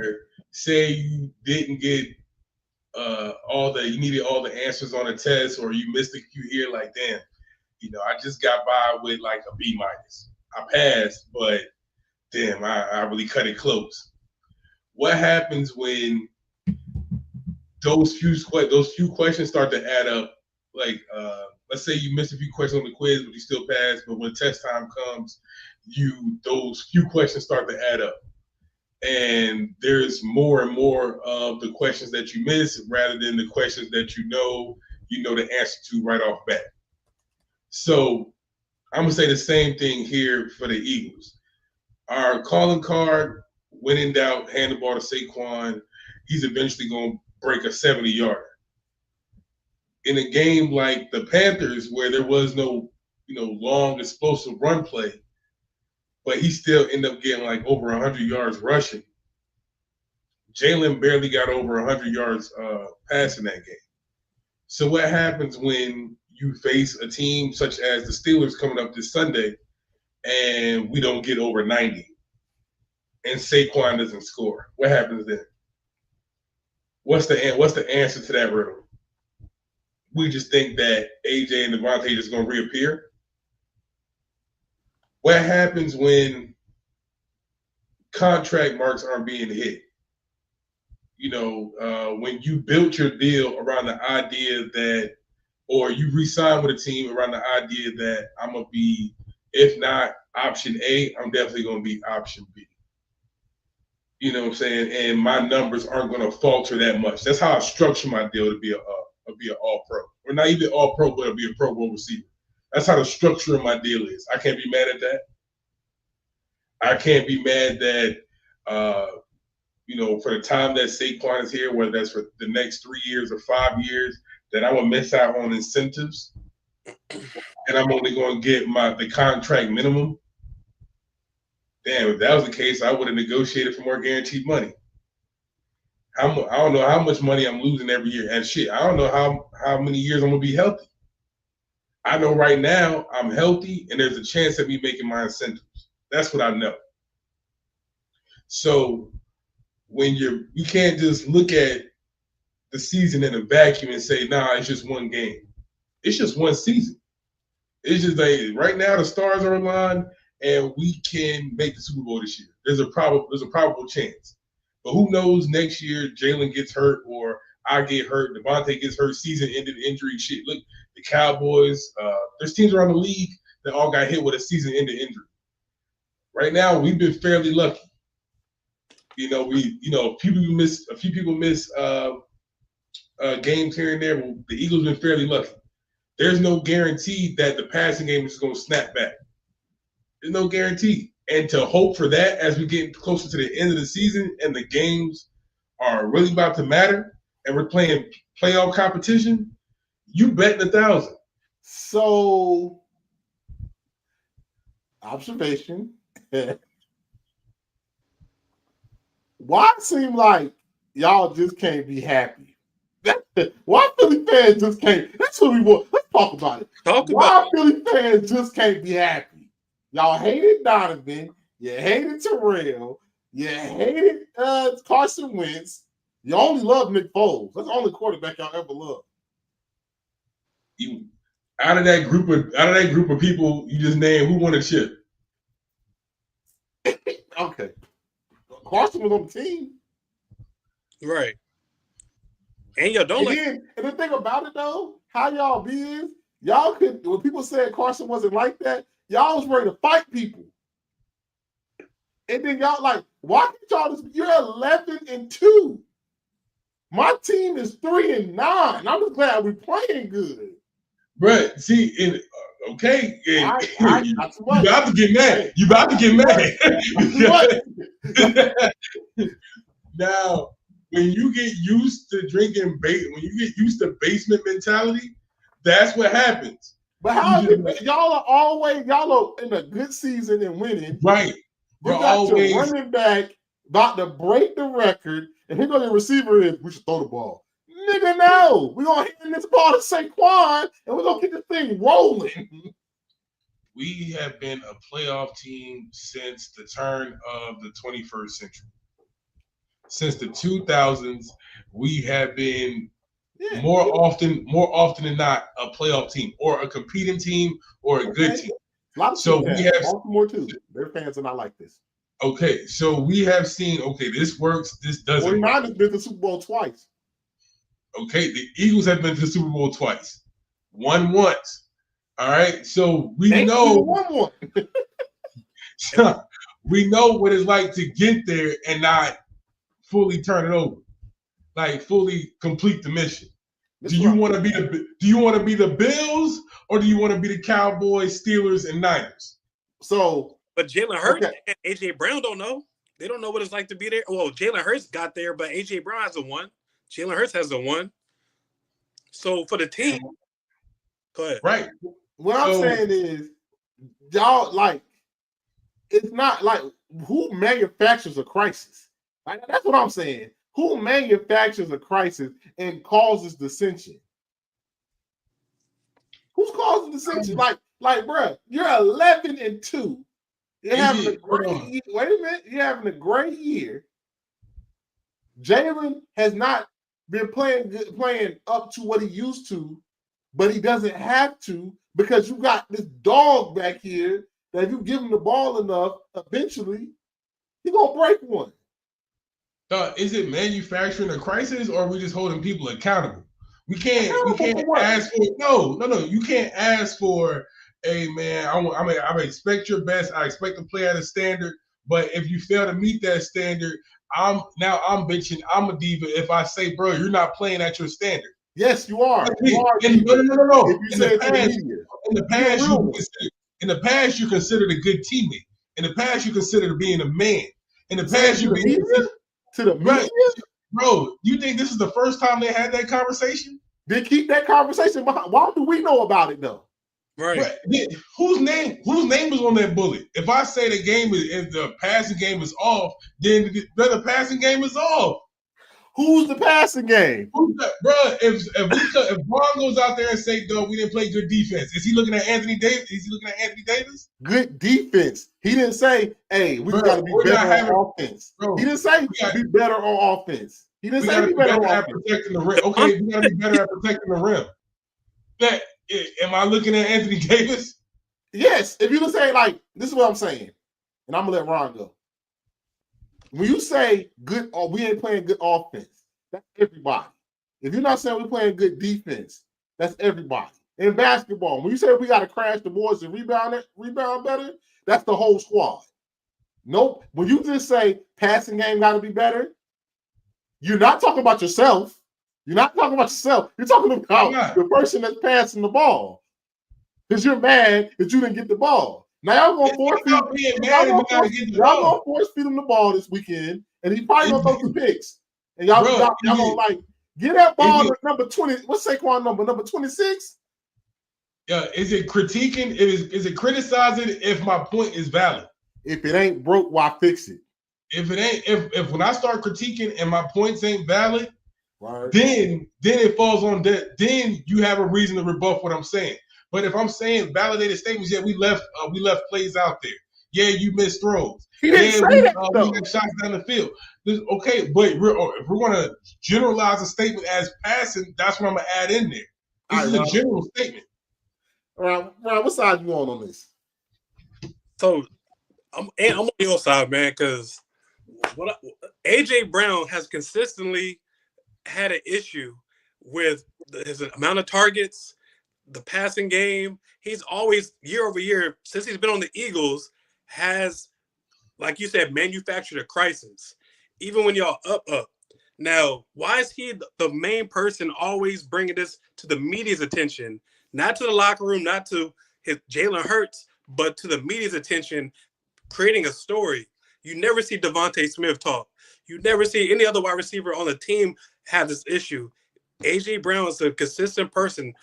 Speaker 2: say you didn't get you needed all the answers on a test, or you missed a few here, like damn, I just got by with like a B minus. I passed, but damn, I really cut it close. What happens when those few questions start to add up? Like, let's say you missed a few questions on the quiz, but you still passed. But when test time comes, those few questions start to add up, and there's more and more of the questions that you miss rather than the questions that you know the answer to right off bat. So I'm gonna say the same thing here for the Eagles. Our calling card, when in doubt, hand the ball to Saquon. He's eventually gonna break a 70-yarder. In a game like the Panthers, where there was no, long explosive run play, but he still ended up getting like over 100 yards rushing. Jalen barely got over 100 yards passing that game. So what happens when you face a team such as the Steelers coming up this Sunday, and we don't get over 90, and Saquon doesn't score? What happens then? What's the answer to that riddle? We just think that AJ and Devontae just going to reappear? What happens when contract marks aren't being hit? When you built your deal around the idea that, or you re-sign with a team around the idea that I'm going to be, if not option A, I'm definitely going to be option B. You know what I'm saying? And my numbers aren't going to falter that much. That's how I structure my deal to be an all-pro. Or not even all-pro, but it'll be a Pro Bowl receiver. That's how the structure of my deal is. I can't be mad at that. I can't be mad that, for the time that Saquon is here, whether that's for the next 3 years or 5 years, that I'm going to miss out on incentives. And I'm only going to get the contract minimum. Damn, if that was the case, I would have negotiated for more guaranteed money. I don't know how much money I'm losing every year. And shit, I don't know how many years I'm going to be healthy. I know right now I'm healthy, and there's a chance of me making my incentives. That's what I know. So when you can't just look at the season in a vacuum and say, nah, it's just one game. It's just one season. It's just like right now the stars are aligned and we can make the Super Bowl this year. There's a probable chance. But who knows, next year Jalen gets hurt or I get hurt, Devontae gets hurt, season-ended injury, shit. Look, the Cowboys, there's teams around the league that all got hit with a season-ended injury. Right now, we've been fairly lucky. A few people miss games here and there. Well, the Eagles been fairly lucky. There's no guarantee that the passing game is going to snap back. There's no guarantee. And to hope for that as we get closer to the end of the season and the games are really about to matter and we're playing playoff competition, you betting 1,000.
Speaker 1: So, observation. Why it seem like y'all just can't be happy? Why Philly fans just can't? That's what we want. Let's talk about it. Why Philly fans just can't be happy? Y'all hated Donovan. You hated Terrell. You hated Carson Wentz. You only love Nick Foles. That's the only quarterback y'all ever loved.
Speaker 2: Out of that group of people you just named, who won a chip?
Speaker 1: Okay. Carson was on the team.
Speaker 3: Right. And y'all don't
Speaker 1: and the thing about it though, how y'all be is, y'all could, when people said Carson wasn't like that, y'all was ready to fight people. And then y'all like, why can't y'all just, you're 11-2. My team is 3-9. I'm just glad we're playing good.
Speaker 2: But see, okay, you about to get mad. You about to get mad. Now, when you get used to drinking when you get used to basement mentality, that's what happens.
Speaker 1: But how is it? Y'all are in a good season and winning.
Speaker 2: Right.
Speaker 1: You got your running back about to break the record, and here goes the receiver is, we should throw the ball. Nigga, no. We're going to hand this ball to Saquon, and we're going to get this thing rolling.
Speaker 2: We have been a playoff team since the turn of the 21st century. since the 2000s, we have been
Speaker 1: Yeah.
Speaker 2: more often than not a playoff team or a competing team or a good team.
Speaker 1: A lot of
Speaker 2: So
Speaker 1: teams
Speaker 2: we
Speaker 1: have.
Speaker 2: have
Speaker 1: Baltimore too. Their fans are not like this.
Speaker 2: okay. So we have seen this works, this doesn't work.
Speaker 1: 49ers been to the Super Bowl twice.
Speaker 2: Okay, the Eagles have been to the Super Bowl twice, won once. All right, so we
Speaker 1: They
Speaker 2: know
Speaker 1: won one.
Speaker 2: we know what it's like to get there and not fully turn it over, like fully complete the mission. Do you want to be the Bills or do you want to be the Cowboys, Steelers, and Niners?
Speaker 1: So,
Speaker 3: but Jalen Hurts and AJ Brown don't know. They don't know what it's like to be there. Well, Jalen Hurts got there, but AJ Brown hasn't won. Jalen Hurts hasn't won. So for the team, go ahead.
Speaker 2: Right.
Speaker 1: What I'm saying is, y'all like, it's not like who manufactures a crisis. Like, that's what I'm saying. Who manufactures a crisis and causes dissension? Who's causing dissension? Like, bro, you're 11-2. You're having a great year. Wait a minute. You're having a great year. Jalen has not been playing up to what he used to, but he doesn't have to because you got this dog back here that if you give him the ball enough, eventually he's gonna break one.
Speaker 2: Is it manufacturing a crisis or are we just holding people accountable? We can't ask for no. You can't ask for, hey man, I expect your best. I expect to play at a standard, but if you fail to meet that standard, I'm bitching. I'm a diva if I say, bro, you're not playing at your standard.
Speaker 1: Yes, you are.
Speaker 2: No. In the past, you considered a good teammate. In the past, you considered being a man. In the past, you
Speaker 1: to the media?
Speaker 2: Bro, you think this is the first time they had that conversation?
Speaker 1: They keep that conversation behind. Why do we know about it though?
Speaker 2: Right. Whose name is on that bullet? If I say if the passing game is off, then the passing game is off.
Speaker 1: Who's the passing game?
Speaker 2: Bro, if Braun goes out there and say, "Dog, we didn't play good defense," is he looking at Anthony Davis? Is he looking at Anthony Davis?
Speaker 1: Good defense. He didn't say, "Hey, we got to be better on offense." He didn't say be better on offense. He didn't say be better at
Speaker 2: protecting the rim. Okay, we got to be better at protecting the rim. Am I looking at Anthony Davis?
Speaker 1: Yes. If you say like, this is what I'm saying, and I'm gonna let Ron go. When you say good, or we ain't playing good offense, that's everybody. If you're not saying we're playing good defense, that's everybody. In basketball, when you say we got to crash the boards and rebound better, that's the whole squad. Nope. When you just say passing game got to be better, you're not talking about yourself. You're not talking about yourself. You're talking about the person that's passing the ball. Because you're mad that you didn't get the ball. Now y'all gonna force feed him the ball this weekend, and he's probably gonna throw some picks. And y'all gonna like get that ball to number 20. What's Saquon number? Number 26?
Speaker 2: Yeah, is it critiquing? Is it criticizing if my point is valid?
Speaker 1: If it ain't broke, why fix it?
Speaker 2: If it ain't, if when I start critiquing and my points ain't valid,
Speaker 1: right,
Speaker 2: then it falls on that. Then you have a reason to rebuff what I'm saying. But if I'm saying validated statements, yeah, we left plays out there. Yeah, you missed throws.
Speaker 1: He didn't say that though.
Speaker 2: We got shots down the field. Okay, but if we're gonna generalize a statement as passing, that's what I'm gonna add in there. This is a general statement.
Speaker 1: All right, Ron, what side you on this?
Speaker 3: So I'm on your side, man, because AJ Brown has consistently had an issue with his amount of targets, the passing game. He's always, year over year, since he's been on the Eagles, has, like you said, manufactured a crisis. Even when y'all up. Now, why is he the main person always bringing this to the media's attention? Not to the locker room, not to his Jalen Hurts, but to the media's attention, creating a story. You never see Devontae Smith talk. You never see any other wide receiver on the team have this issue. AJ Brown is a consistent person.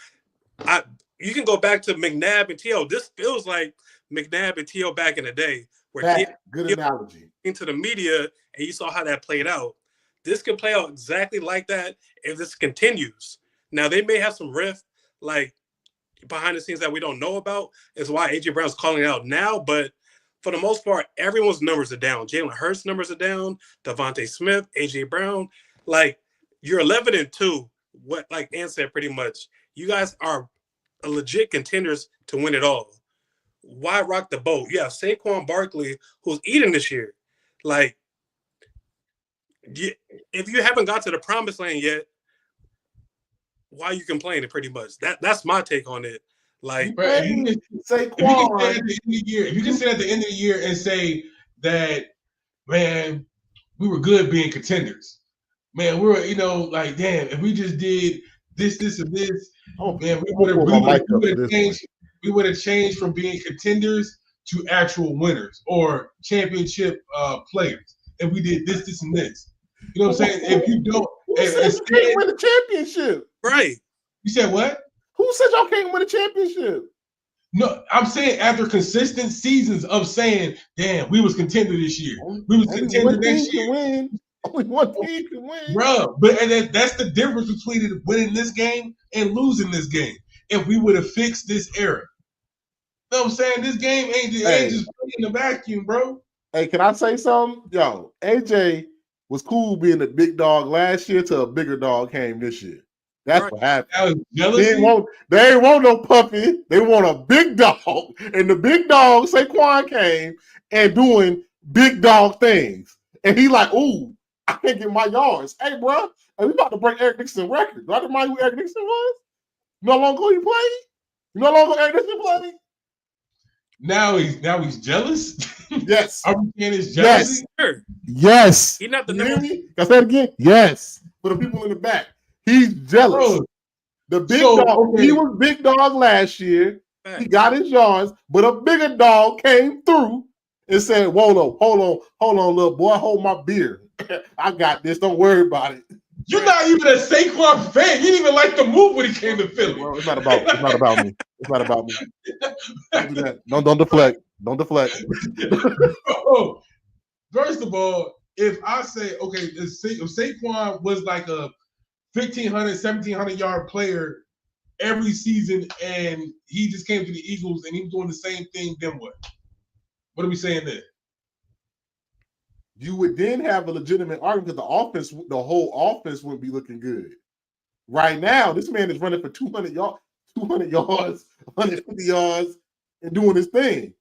Speaker 3: You can go back to McNabb and T.O. This feels like McNabb and T.O. back in the day.
Speaker 1: Good analogy.
Speaker 3: Into the media, and you saw how that played out. This could play out exactly like that if this continues. Now, they may have some rift, like, behind the scenes that we don't know about. Is why AJ Brown's calling it out now. But for the most part, everyone's numbers are down. Jalen Hurts' numbers are down. Devontae Smith, AJ Brown. Like, you're 11-2. What, like Ann said, pretty much, you guys are legit contenders to win it all. Why rock the boat? Yeah, Saquon Barkley, who's eating this year. Like, if you haven't got to the promised land yet, why are you complaining? Pretty much. That's my take on it. Like,
Speaker 1: Saquon.
Speaker 2: If you can say at the end of the year and say that, man, we were good being contenders. Man, we were, like, damn, if we just did this, and this, man, we would have changed from being contenders to actual winners or championship players. If we did this, and this. You know what I'm saying? If you don't,
Speaker 1: who said you can't win a championship?
Speaker 3: Right.
Speaker 2: You said what?
Speaker 1: Who said y'all can't win a championship?
Speaker 2: No, I'm saying after consistent seasons of saying, damn, we was contender this year. We was contender next year.
Speaker 1: Only one team can win.
Speaker 2: Bro, but that's the difference between winning this game and losing this game. If we would have fixed this error. You know what I'm saying? This game ain't just in the vacuum, bro.
Speaker 1: Hey, can I say something? Yo, AJ was cool being a big dog last year till a bigger dog came this year. That's what happened.
Speaker 2: That was jealousy.
Speaker 1: They ain't want no puppy. They want a big dog. And the big dog, Saquon, came and doing big dog things. And he like, ooh, I can't get my yards. Hey, bro, we about to break Eric Dixon's record. Do I remind you who Eric Dixon was? You know how long ago he played? You know how long ago Eric Dixon played?
Speaker 2: Now he's jealous?
Speaker 1: Yes.
Speaker 2: Are we saying it's jealousy?
Speaker 1: Yes. Yes.
Speaker 3: He's not the
Speaker 1: number.
Speaker 3: number.
Speaker 1: Can I say it again? Yes. For the people in the back. He's jealous.
Speaker 2: Bro,
Speaker 1: the big dog, okay. He was big dog last year. He got his yards, but a bigger dog came through and said, hold on, little boy, hold my beer. I got this. Don't worry about it.
Speaker 2: You're not even a Saquon fan. You didn't even like the move when he came to Philly.
Speaker 1: Well, it's not about me. It's not about me. Don't do that. Don't deflect. Don't deflect.
Speaker 2: Oh, first of all, if I say, okay, if Saquon was like a 1,500, 1,700 yard player every season and he just came to the Eagles and he was doing the same thing, then what? What are we saying there?
Speaker 1: You would then have a legitimate argument because the whole offense wouldn't be looking good. Right now, this man is running for 200 yards, 150 yards, and doing his thing.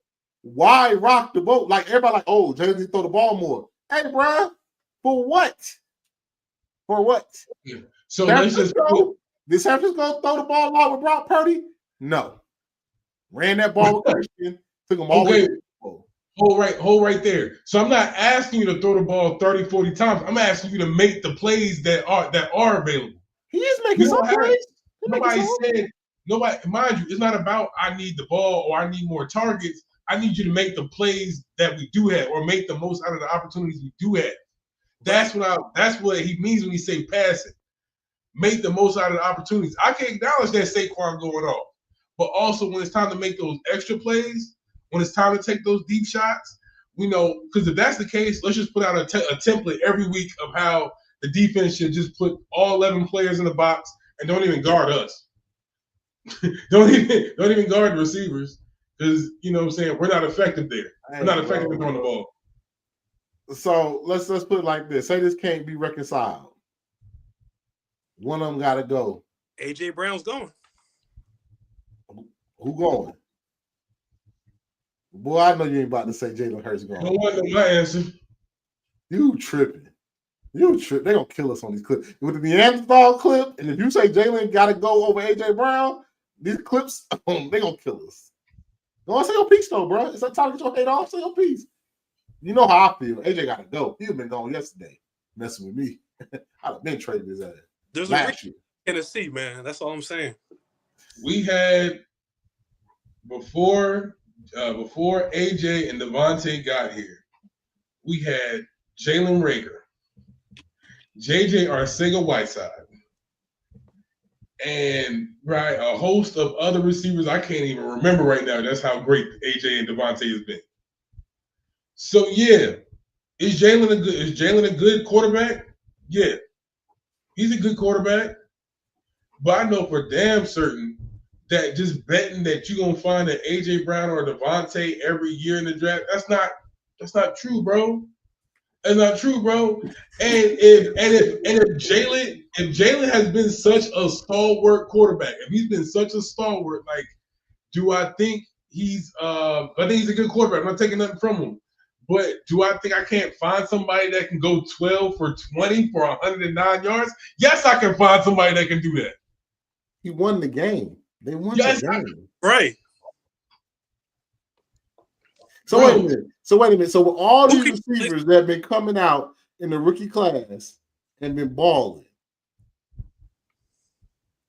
Speaker 1: Why rock the boat? Like everybody, like, oh, Jalen needs to throw the ball more. Hey, bro, for what? For what?
Speaker 2: Yeah. So let's just
Speaker 1: did San Francisco throw the ball a lot with Brock Purdy? No. Ran that ball with Christian, took him all the way.
Speaker 2: Hold right there. So I'm not asking you to throw the ball 30, 40 times. I'm asking you to make the plays that are available.
Speaker 1: He is making some plays.
Speaker 2: Nobody, mind you, it's not about I need the ball or I need more targets. I need you to make the plays that we do have or make the most out of the opportunities we do have. That's what he means when he say passing. Make the most out of the opportunities. I can acknowledge that Saquon going off. But also when it's time to make those extra plays, when it's time to take those deep shots, we know, because if that's the case, let's just put out a template every week of how the defense should just put all 11 players in the box and don't even guard us. don't even guard the receivers because, you know what I'm saying, we're not effective there. We're not effective in throwing the ball.
Speaker 1: So let's put it like this. Say this can't be reconciled. One of them got to go.
Speaker 3: AJ Brown's going.
Speaker 1: Who going? Boy, I know you ain't about to say Jalen Hurts going.
Speaker 2: Don't want to know my answer.
Speaker 1: You tripping. They're going to kill us on these clips. With the Neanderthal clip, and if you say Jalen got to go over AJ Brown, these clips, they're going to kill us. Go on, say your piece, though, bro. It's time to get your hate off. Say your piece. You know how I feel. AJ got to go. He'd been gone yesterday, messing with me. I'd have been trading his ass.
Speaker 3: There's a reason in Tennessee, man. That's all I'm saying.
Speaker 2: We had before AJ and Devontae got here, we had Jalen Reagor, JJ Arcega-Whiteside, and a host of other receivers I can't even remember right now. That's how great AJ and Devontae has been. So yeah, is Jalen a good quarterback? Yeah, he's a good quarterback. But I know for damn certain that just betting that you're gonna find an AJ Brown or a Devontae every year in the draft. That's not true, bro. That's not true, bro. And if Jalen has been such a stalwart quarterback, if he's been such a stalwart, like, do I think I think he's a good quarterback. I'm not taking nothing from him. But do I think I can't find somebody that can go 12 for 20 for 109 yards? Yes, I can find somebody that can do that.
Speaker 1: He won the game. They won
Speaker 2: Yes,
Speaker 1: the game.
Speaker 3: Right.
Speaker 1: So wait a minute. So with all these receivers that have been coming out in the rookie class and been balling,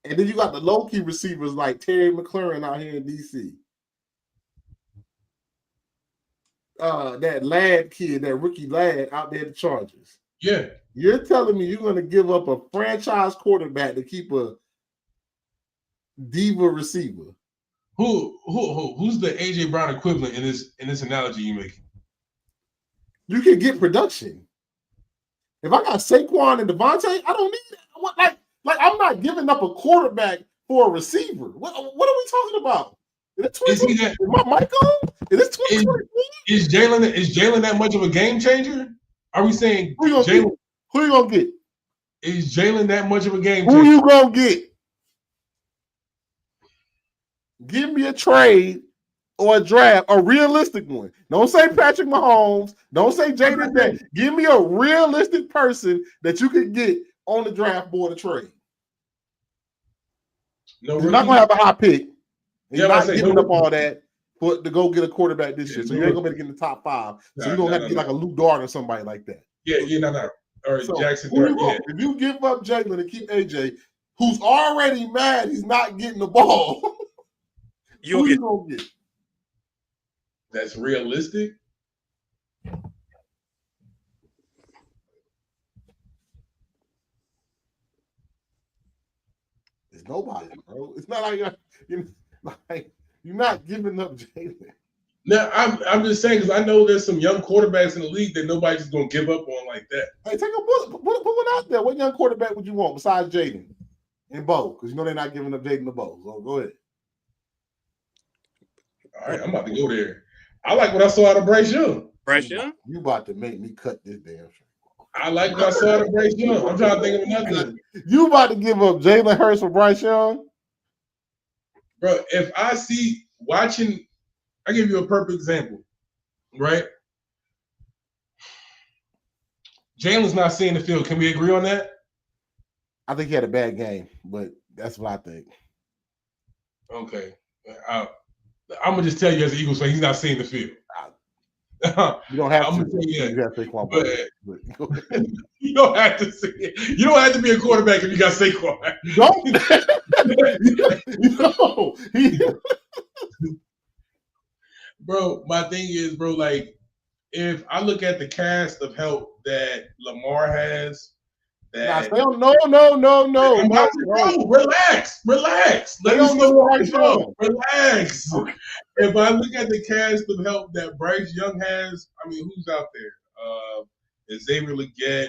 Speaker 1: and then you got the low-key receivers like Terry McLaurin out here in DC. That lad kid, that rookie lad out there at the Chargers.
Speaker 2: Yeah.
Speaker 1: You're telling me you're going to give up a franchise quarterback to keep a diva receiver?
Speaker 2: Who's the AJ Brown equivalent in this analogy you making?
Speaker 1: You can get production. If I got Saquon and Devontae, I don't need that. Like I'm not giving up a quarterback for a receiver. What are we talking about? Is my mic on? Is this 2024?
Speaker 2: Is Jalen that much of a game changer? Are we saying
Speaker 1: who you gonna get?
Speaker 2: Is Jalen that much of a game changer?
Speaker 1: Who you gonna get? Give me a trade or a draft, a realistic one. Don't say Patrick Mahomes. Don't say Jaden Daniels. Give me a realistic person that you can get on the draft board to trade.
Speaker 2: No,
Speaker 1: you're not gonna have a high pick. You're not giving
Speaker 2: no,
Speaker 1: up all that to go get a quarterback this year. So you ain't gonna be able to get in the top 5. So you're gonna have to get like a Luke Dart or somebody like that.
Speaker 2: No. Or
Speaker 1: so
Speaker 2: Jackson
Speaker 1: Dart.
Speaker 2: Yeah.
Speaker 1: If you give up Jalen and keep AJ, who's already mad he's not getting the ball, who you gonna get?
Speaker 2: That's realistic.
Speaker 1: It's nobody, bro. It's not like you're not giving up Jalen.
Speaker 2: Now I'm just saying because I know there's some young quarterbacks in the league that nobody's just gonna give up on like that.
Speaker 1: Hey, take a put one out there. What young quarterback would you want besides Jaden and Bo? Because you know they're not giving up Jaden to Bo. So go ahead.
Speaker 2: All right, I'm about to go there. I like what I saw out of Bryce Young.
Speaker 3: Bryce Young?
Speaker 1: You about to make me cut this damn shit.
Speaker 2: I like what I saw out of Bryce Young. I'm trying to think of another.
Speaker 1: You about to give up Jalen Hurts for Bryce Young?
Speaker 2: Bro, if I see watching, I give you a perfect example, right? Jalen's not seeing the field. Can we agree on that?
Speaker 1: I think he had a bad game, but that's what I think.
Speaker 2: Okay. I'm going to just tell you as an Eagles fan, he's not seeing the field.
Speaker 1: You don't have
Speaker 2: I'm
Speaker 1: to.
Speaker 2: Gonna tell you
Speaker 1: that.
Speaker 2: But you don't have to see it. You don't have to be a quarterback if you got Saquon.
Speaker 1: No.
Speaker 2: Bro, my thing is, bro, like, if I look at the cast of help that Lamar has, that
Speaker 1: no.
Speaker 2: Relax. Let me know. Relax. Okay. If I look at the cast of help that Bryce Young has, I mean, who's out there? Xavier Legette,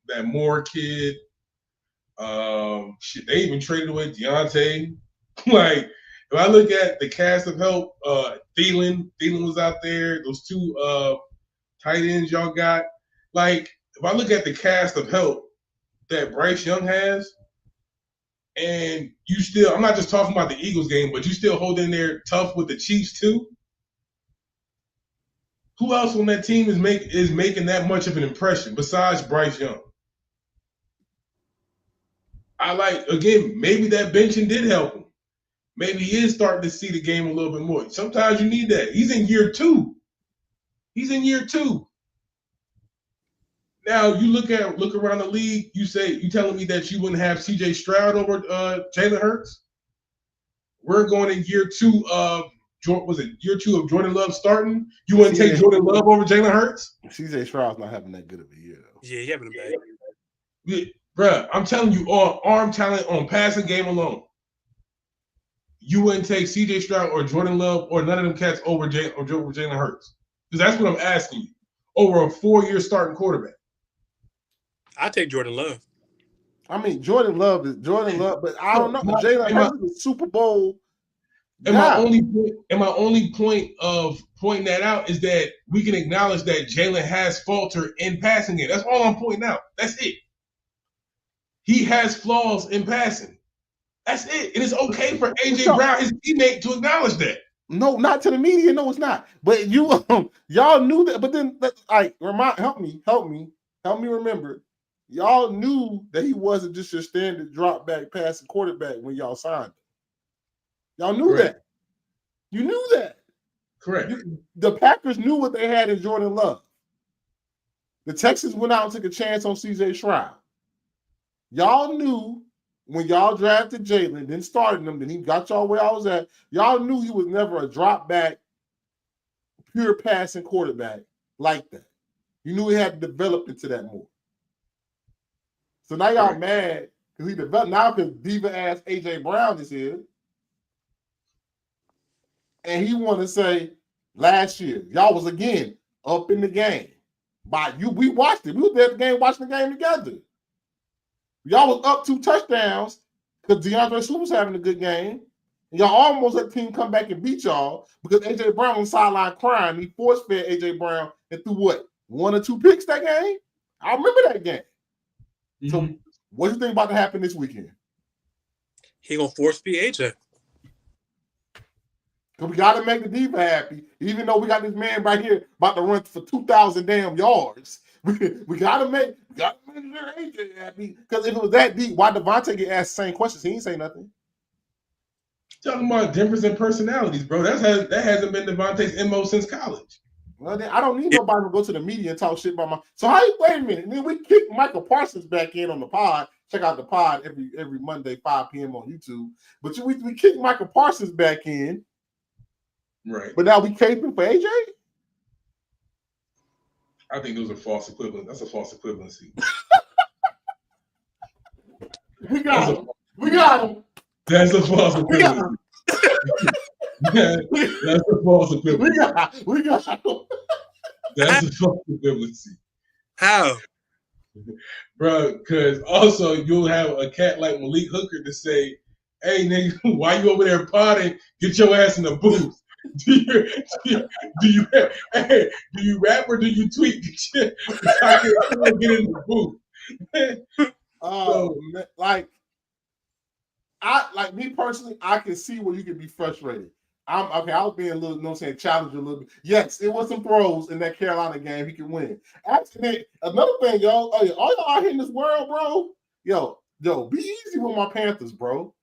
Speaker 2: that Moore kid. They even traded away Deontay. Like, if I look at the cast of help, Thielen was out there. Those 2 tight ends y'all got. Like, if I look at the cast of help that Bryce Young has, and you still, I'm not just talking about the Eagles game, but you still hold in there tough with the Chiefs too. Who else on that team is making that much of an impression besides Bryce Young? Maybe that benching did help him. Maybe he is starting to see the game a little bit more. Sometimes you need that. He's in year 2. Now you look around the league. You telling me that you wouldn't have C.J. Stroud over Jalen Hurts? We're going in year 2 of year 2 of Jordan Love starting? You wouldn't take Jordan Love over Jalen Hurts?
Speaker 1: C.J. Stroud's not having that good of a year though.
Speaker 3: Yeah, he having a bad year.
Speaker 2: Bruh, I'm telling you, on arm talent, on passing game alone, you wouldn't take C.J. Stroud or Jordan Love or none of them cats over Jalen Hurts. Because that's what I'm asking you. Over a 4-year starting quarterback.
Speaker 3: I take Jordan Love.
Speaker 1: I mean, Jordan Love, but I don't know. Jalen Hurts is a Super Bowl
Speaker 2: And my only point of pointing that out is that we can acknowledge that Jalen has faltered in passing it. That's all I'm pointing out. That's it. He has flaws in passing. That's it. It is okay for AJ Brown, his teammate, to acknowledge that.
Speaker 1: No, not to the media. No, it's not. But y'all knew that. But then, help me remember. Y'all knew that he wasn't just your standard drop back passing quarterback when y'all signed him. Y'all knew that. You knew that.
Speaker 2: Correct.
Speaker 1: The Packers knew what they had in Jordan Love. The Texans went out and took a chance on CJ Stroud. Y'all knew when y'all drafted Jalen, then started him, then he got y'all where I was at. Y'all knew he was never a drop back, pure passing quarterback like that. You knew he had to develop into that more. So now y'all mad because he developed now because diva ass AJ Brown is here. And he want to say last year, y'all was again up in the game. We watched it. We were at the game watching the game together. Y'all was up 2 touchdowns because DeAndre Swift was having a good game. And y'all almost let the team come back and beat y'all because AJ Brown on the sideline crying. He force-fed AJ Brown and threw what? 1 or 2 picks that game? I remember that game. Mm-hmm. So what do you think about to happen this weekend?
Speaker 3: He gonna force-feed AJ.
Speaker 1: Because we got to make the diva happy, even though we got this man right here about to run for 2,000 damn yards. We got to make sure AJ happy. Because if it was that deep, why Devontae get asked the same questions? He ain't say nothing.
Speaker 2: Talking about difference in personalities, bro. That hasn't been Devontae's MO since college.
Speaker 1: Well, then I don't need nobody to go to the media and talk shit about my. So wait a minute. And then we kick Michael Parsons back in on the pod. Check out the pod every Monday, 5 p.m. on YouTube. But we kick Michael Parsons back in.
Speaker 2: Right.
Speaker 1: But now we caping for AJ?
Speaker 2: I think those are false equivalents. That's a false equivalency.
Speaker 1: We got him.
Speaker 2: That's a false equivalency. That's a false equivalency.
Speaker 1: We got him.
Speaker 2: That's a false equivalency.
Speaker 3: How?
Speaker 2: Bro, because also you'll have a cat like Malik Hooker to say, hey, nigga, why you over there potting? Get your ass in the booth. Do you rap or do you tweet? I can get in the booth.
Speaker 1: Me personally, I can see where you can be frustrated. I was being a little, challenged a little bit. Yes, it was some throws in that Carolina game he could win. Actually, another thing, y'all, all y'all out here in this world, bro, yo, be easy with my Panthers, bro.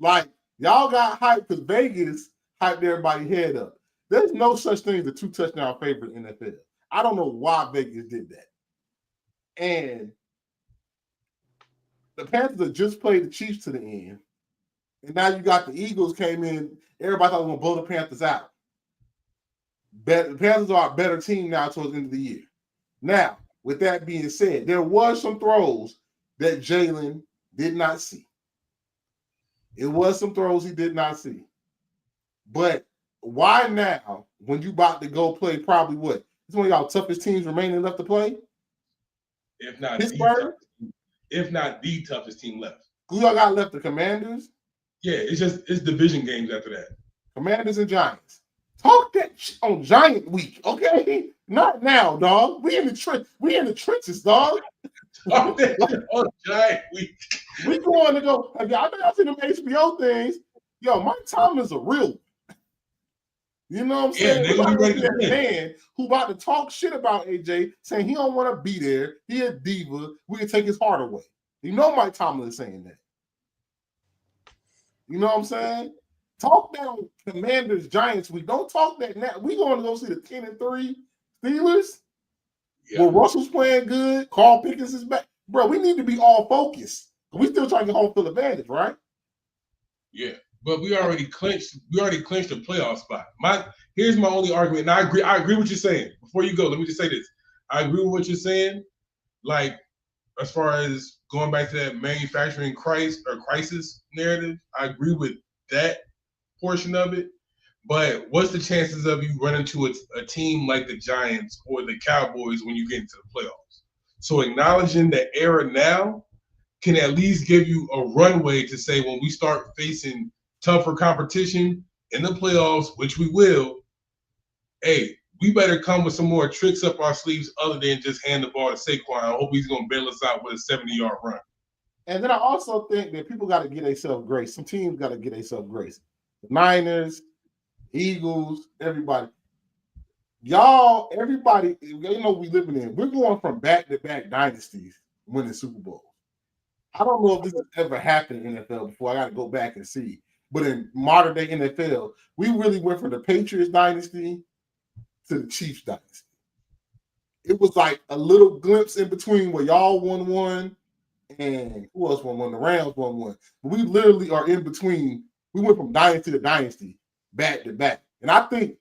Speaker 1: Like, y'all got hyped because Vegas hyped everybody head up. There's no such thing as a 2 touchdown favorite in the NFL. I don't know why Vegas did that. And the Panthers have just played the Chiefs to the end. And now you got the Eagles came in. Everybody thought we were going to blow the Panthers out. The Panthers are a better team now towards the end of the year. Now, with that being said, there was some throws that Jalen did not see. It was some throws he did not see. But why now, when you about to go play probably what? It's one of y'all toughest teams remaining left to play?
Speaker 2: If not
Speaker 1: Pittsburgh?
Speaker 2: The toughest team left.
Speaker 1: Who y'all got left? The Commanders?
Speaker 2: Yeah, it's division games after that.
Speaker 1: Commanders and Giants. Talk that shit on Giant Week, okay? Not now, dog. We in the trenches, dog.
Speaker 2: Talk that shit on Giant Week.
Speaker 1: We going to go. I know y'all seen them HBO things. Yo, Mike Tomlin's a real one. You know what I'm saying? That man who about to talk shit about AJ, saying he don't want to be there. He a diva. We can take his heart away. You know Mike Tomlin is saying that. You know what I'm saying? Talk that on Commanders Giants week. Don't talk that now. We going to go see the 10-3 Steelers. Yeah. Where Russell's playing good. Carl Pickens is back. Bro, we need to be all focused. We still trying to get home field advantage, right?
Speaker 2: Yeah. But we already clinched a playoff spot. Here's my only argument, and I agree with what you're saying. Before you go, let me just say this. I agree with what you're saying. Like, as far as going back to that manufacturing crisis narrative, I agree with that portion of it. But what's the chances of you running to a team like the Giants or the Cowboys when you get into the playoffs? So acknowledging the era now can at least give you a runway to say when we start facing tougher competition, in the playoffs, which we will, hey, we better come with some more tricks up our sleeves other than just hand the ball to Saquon. I hope he's going to bail us out with a 70-yard run.
Speaker 1: And then I also think that people got to get themselves grace. Some teams got to get themselves grace. The Niners, Eagles, everybody. Y'all, everybody, you know we living in. We're going from back-to-back dynasties winning Super Bowl. I don't know if this has ever happened in NFL before. I got to go back and see. But in modern day NFL, we really went from the Patriots dynasty to the Chiefs dynasty. It was like a little glimpse in between where y'all won one and who else won one? The Rams won one. But we literally are in between. We went from dynasty to dynasty, back to back. And I think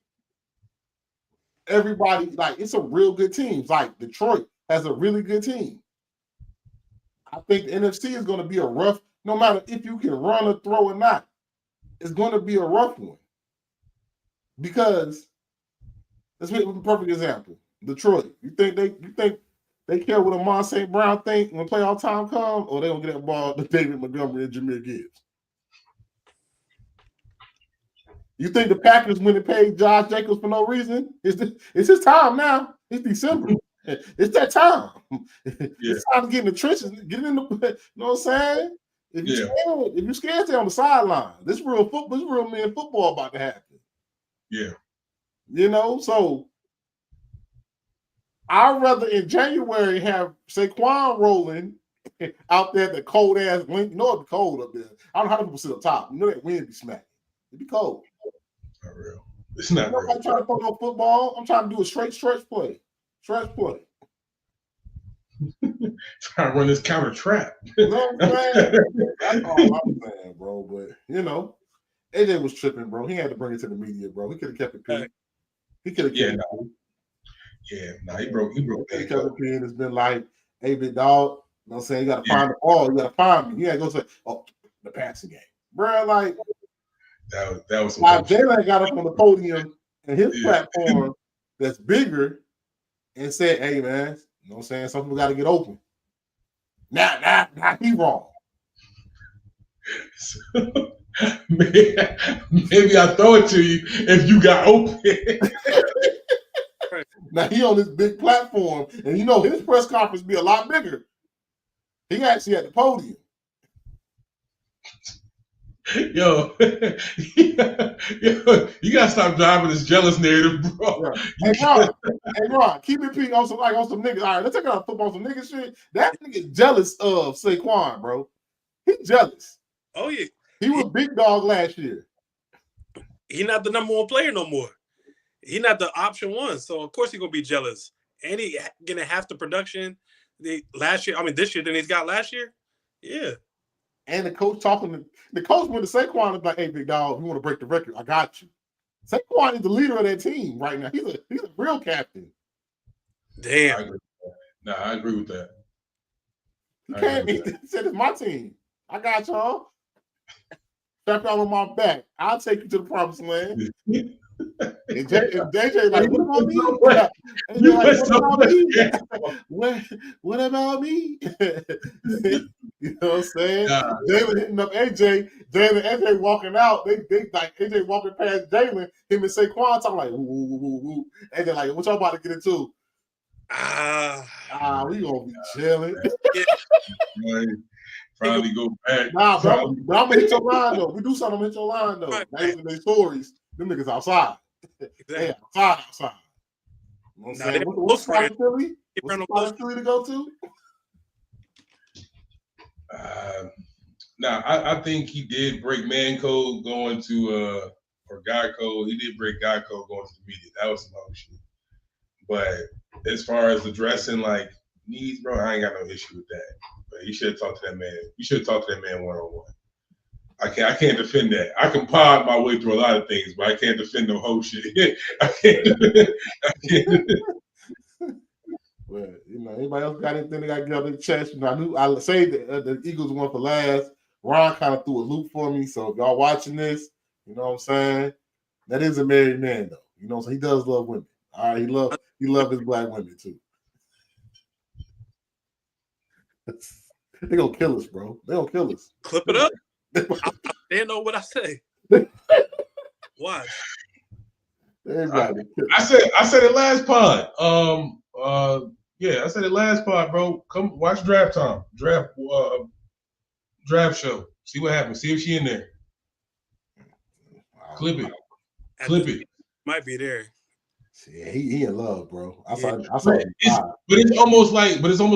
Speaker 1: everybody, like, it's a real good team. Like Detroit has a really good team. I think the NFC is going to be a rough, no matter if you can run or throw or not, it's going to be a rough one. Because let's make a perfect example. Detroit. You think they care what Amon St. Brown think when playoff time comes, or they gonna get that ball to David Montgomery and Jahmyr Gibbs? You think the Packers when they paid Josh Jacobs for no reason? It's his time now. It's December. It's that time. It's time to get in the trenches, get in the. You know what I'm saying? If you're scared, stay on the sideline. This real football. This real men football about to happen.
Speaker 2: Yeah.
Speaker 1: You know, so I'd rather in January have Saquon rolling out there, the cold ass wind. You know it'd be cold up there. I don't know how people sit up top. You know that wind be smacking. It'd be cold.
Speaker 2: Not real. It's not real.
Speaker 1: I'm trying to throw no football. I'm trying to do a straight stretch play. Stretch play.
Speaker 2: Trying to run this counter trap.
Speaker 1: You know what I'm saying? That's all I'm saying, bro. But you know, AJ was tripping, bro. He had to bring it to the media, bro. He could have kept it peak. He could have kept it peak.
Speaker 2: Yeah, he broke. He broke.
Speaker 1: It's been like, hey, big dog. You know what I'm saying? You got to find the ball. You got to find me. You got to go say, oh, the passing game. Bro, like,
Speaker 2: that was
Speaker 1: Jalen got up on the podium and his platform that's bigger and said, hey, man, you know what I'm saying? Some people got to get open. Now he wrong.
Speaker 2: Maybe I'll throw it to you if you got open.
Speaker 1: Now he on this big platform, and you know his press conference be a lot bigger. He actually at the podium.
Speaker 2: Yo, you gotta stop driving this jealous narrative, bro.
Speaker 1: Yeah. Hey Ron, keep it peak on some niggas. All right, let's take out football, some nigga shit. That nigga jealous of Saquon, bro. He jealous.
Speaker 3: Oh yeah,
Speaker 1: he was big dog last year.
Speaker 3: He not the number one player no more. He not the option one, so of course he gonna be jealous. And he getting half the production this year than he's got last year. Yeah.
Speaker 1: And the coach went to Saquon and like, hey, big dog, you want to break the record? I got you. Saquon is the leader of that team right now. He's a real captain.
Speaker 3: Damn.
Speaker 2: I agree with that.
Speaker 1: He said it's my team. I got y'all. Strap y'all on my back. I'll take you to the promised land. And JJ like, what about me? What about me? You know what I'm saying? Jalen hitting up AJ. Jalen and AJ walking out. They like AJ walking past Jalen. Him and Saquon talking like, woo. AJ like, what y'all about to get into? We gonna be chilling.
Speaker 2: Probably go back.
Speaker 1: Nah, bro, I'm gonna hit your line though. We do something, I'm gonna hit your line though. Right. Their stories. Them niggas outside.
Speaker 3: Exactly.
Speaker 1: They outside. You know what I'm saying? What's the spot in Philly? What's the spot in Philly to go to?
Speaker 2: I think he did break man code going to or guy code. He did break guy code going to the media. That was some other shit. But as far as addressing like needs, bro, I ain't got no issue with that. But he should have talked to that man. You should have talked to that man one-on-one. I can't defend that. I can pod my way through a lot of things, but I can't defend no whole shit. I can't.
Speaker 1: Well, anybody else got anything they got to get off their chest? I say the Eagles won for last. Ron kind of threw a loop for me. So if y'all watching this, you know what I'm saying? That is a married man, though. You know what I'm saying? He does love women. All right, he love his black women too. They gonna kill us, bro. They gonna kill us.
Speaker 3: Clip it up. They know what I say. Watch.
Speaker 1: Everybody.
Speaker 2: I said it last pod. Yeah, I said it last pod, bro. Come watch Draft Time. Draft show. See what happens. See if she in there. Clip it. Clip it.
Speaker 3: Might be there.
Speaker 1: Yeah, he in love, bro. I saw
Speaker 2: But
Speaker 1: it.
Speaker 2: it's almost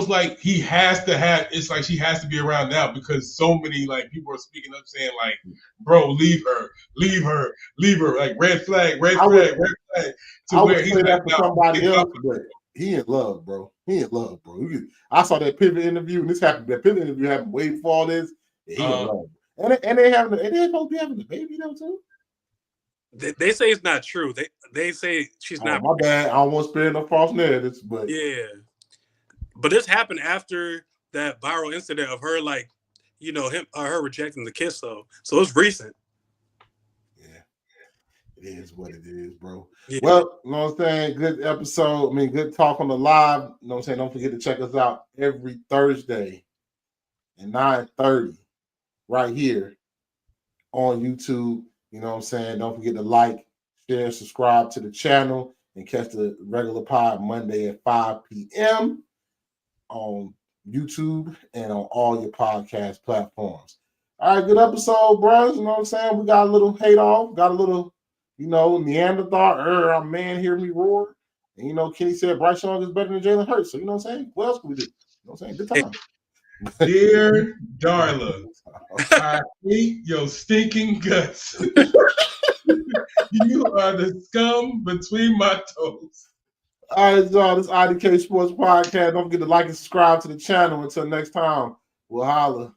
Speaker 2: like he has to have. It's like she has to be around now because so many like people are speaking up saying like, "Bro, leave her, like red flag, red flag."
Speaker 1: To where he's that for somebody else, but he in love, bro. I saw that pivot interview, and that pivot interview happened way before all this. He in love, and they supposed to be having a baby though too.
Speaker 3: They say it's not true. They say she's not.
Speaker 1: My bad. I don't want to spread no false narratives, but
Speaker 3: yeah. But this happened after that viral incident of her, like, you know, her rejecting the kiss, though. So it's recent.
Speaker 1: Yeah, it is what it is, bro.
Speaker 3: Yeah.
Speaker 1: Well, you know what I'm saying? Good episode. I mean, good talk on the live. You know what I'm saying? Don't forget to check us out every Thursday at 9:30 right here on YouTube. You know what I'm saying? Don't forget to like, share, subscribe to the channel, and catch the regular pod Monday at 5 p.m. on YouTube and on all your podcast platforms. All right, good episode, bros. You know what I'm saying? We got a little hate off, got a little, you know, Neanderthal, our man hear me roar. And, you know, Kenny said Bryce Young is better than Jalen Hurts. So, you know what I'm saying? What else can we do? You know what I'm saying? Good time.
Speaker 2: Dear Darla, I hate your stinking guts. You are the scum between my toes.
Speaker 1: All right, y'all. This IDK Sports Podcast. Don't forget to like and subscribe to the channel. Until next time, we'll holla.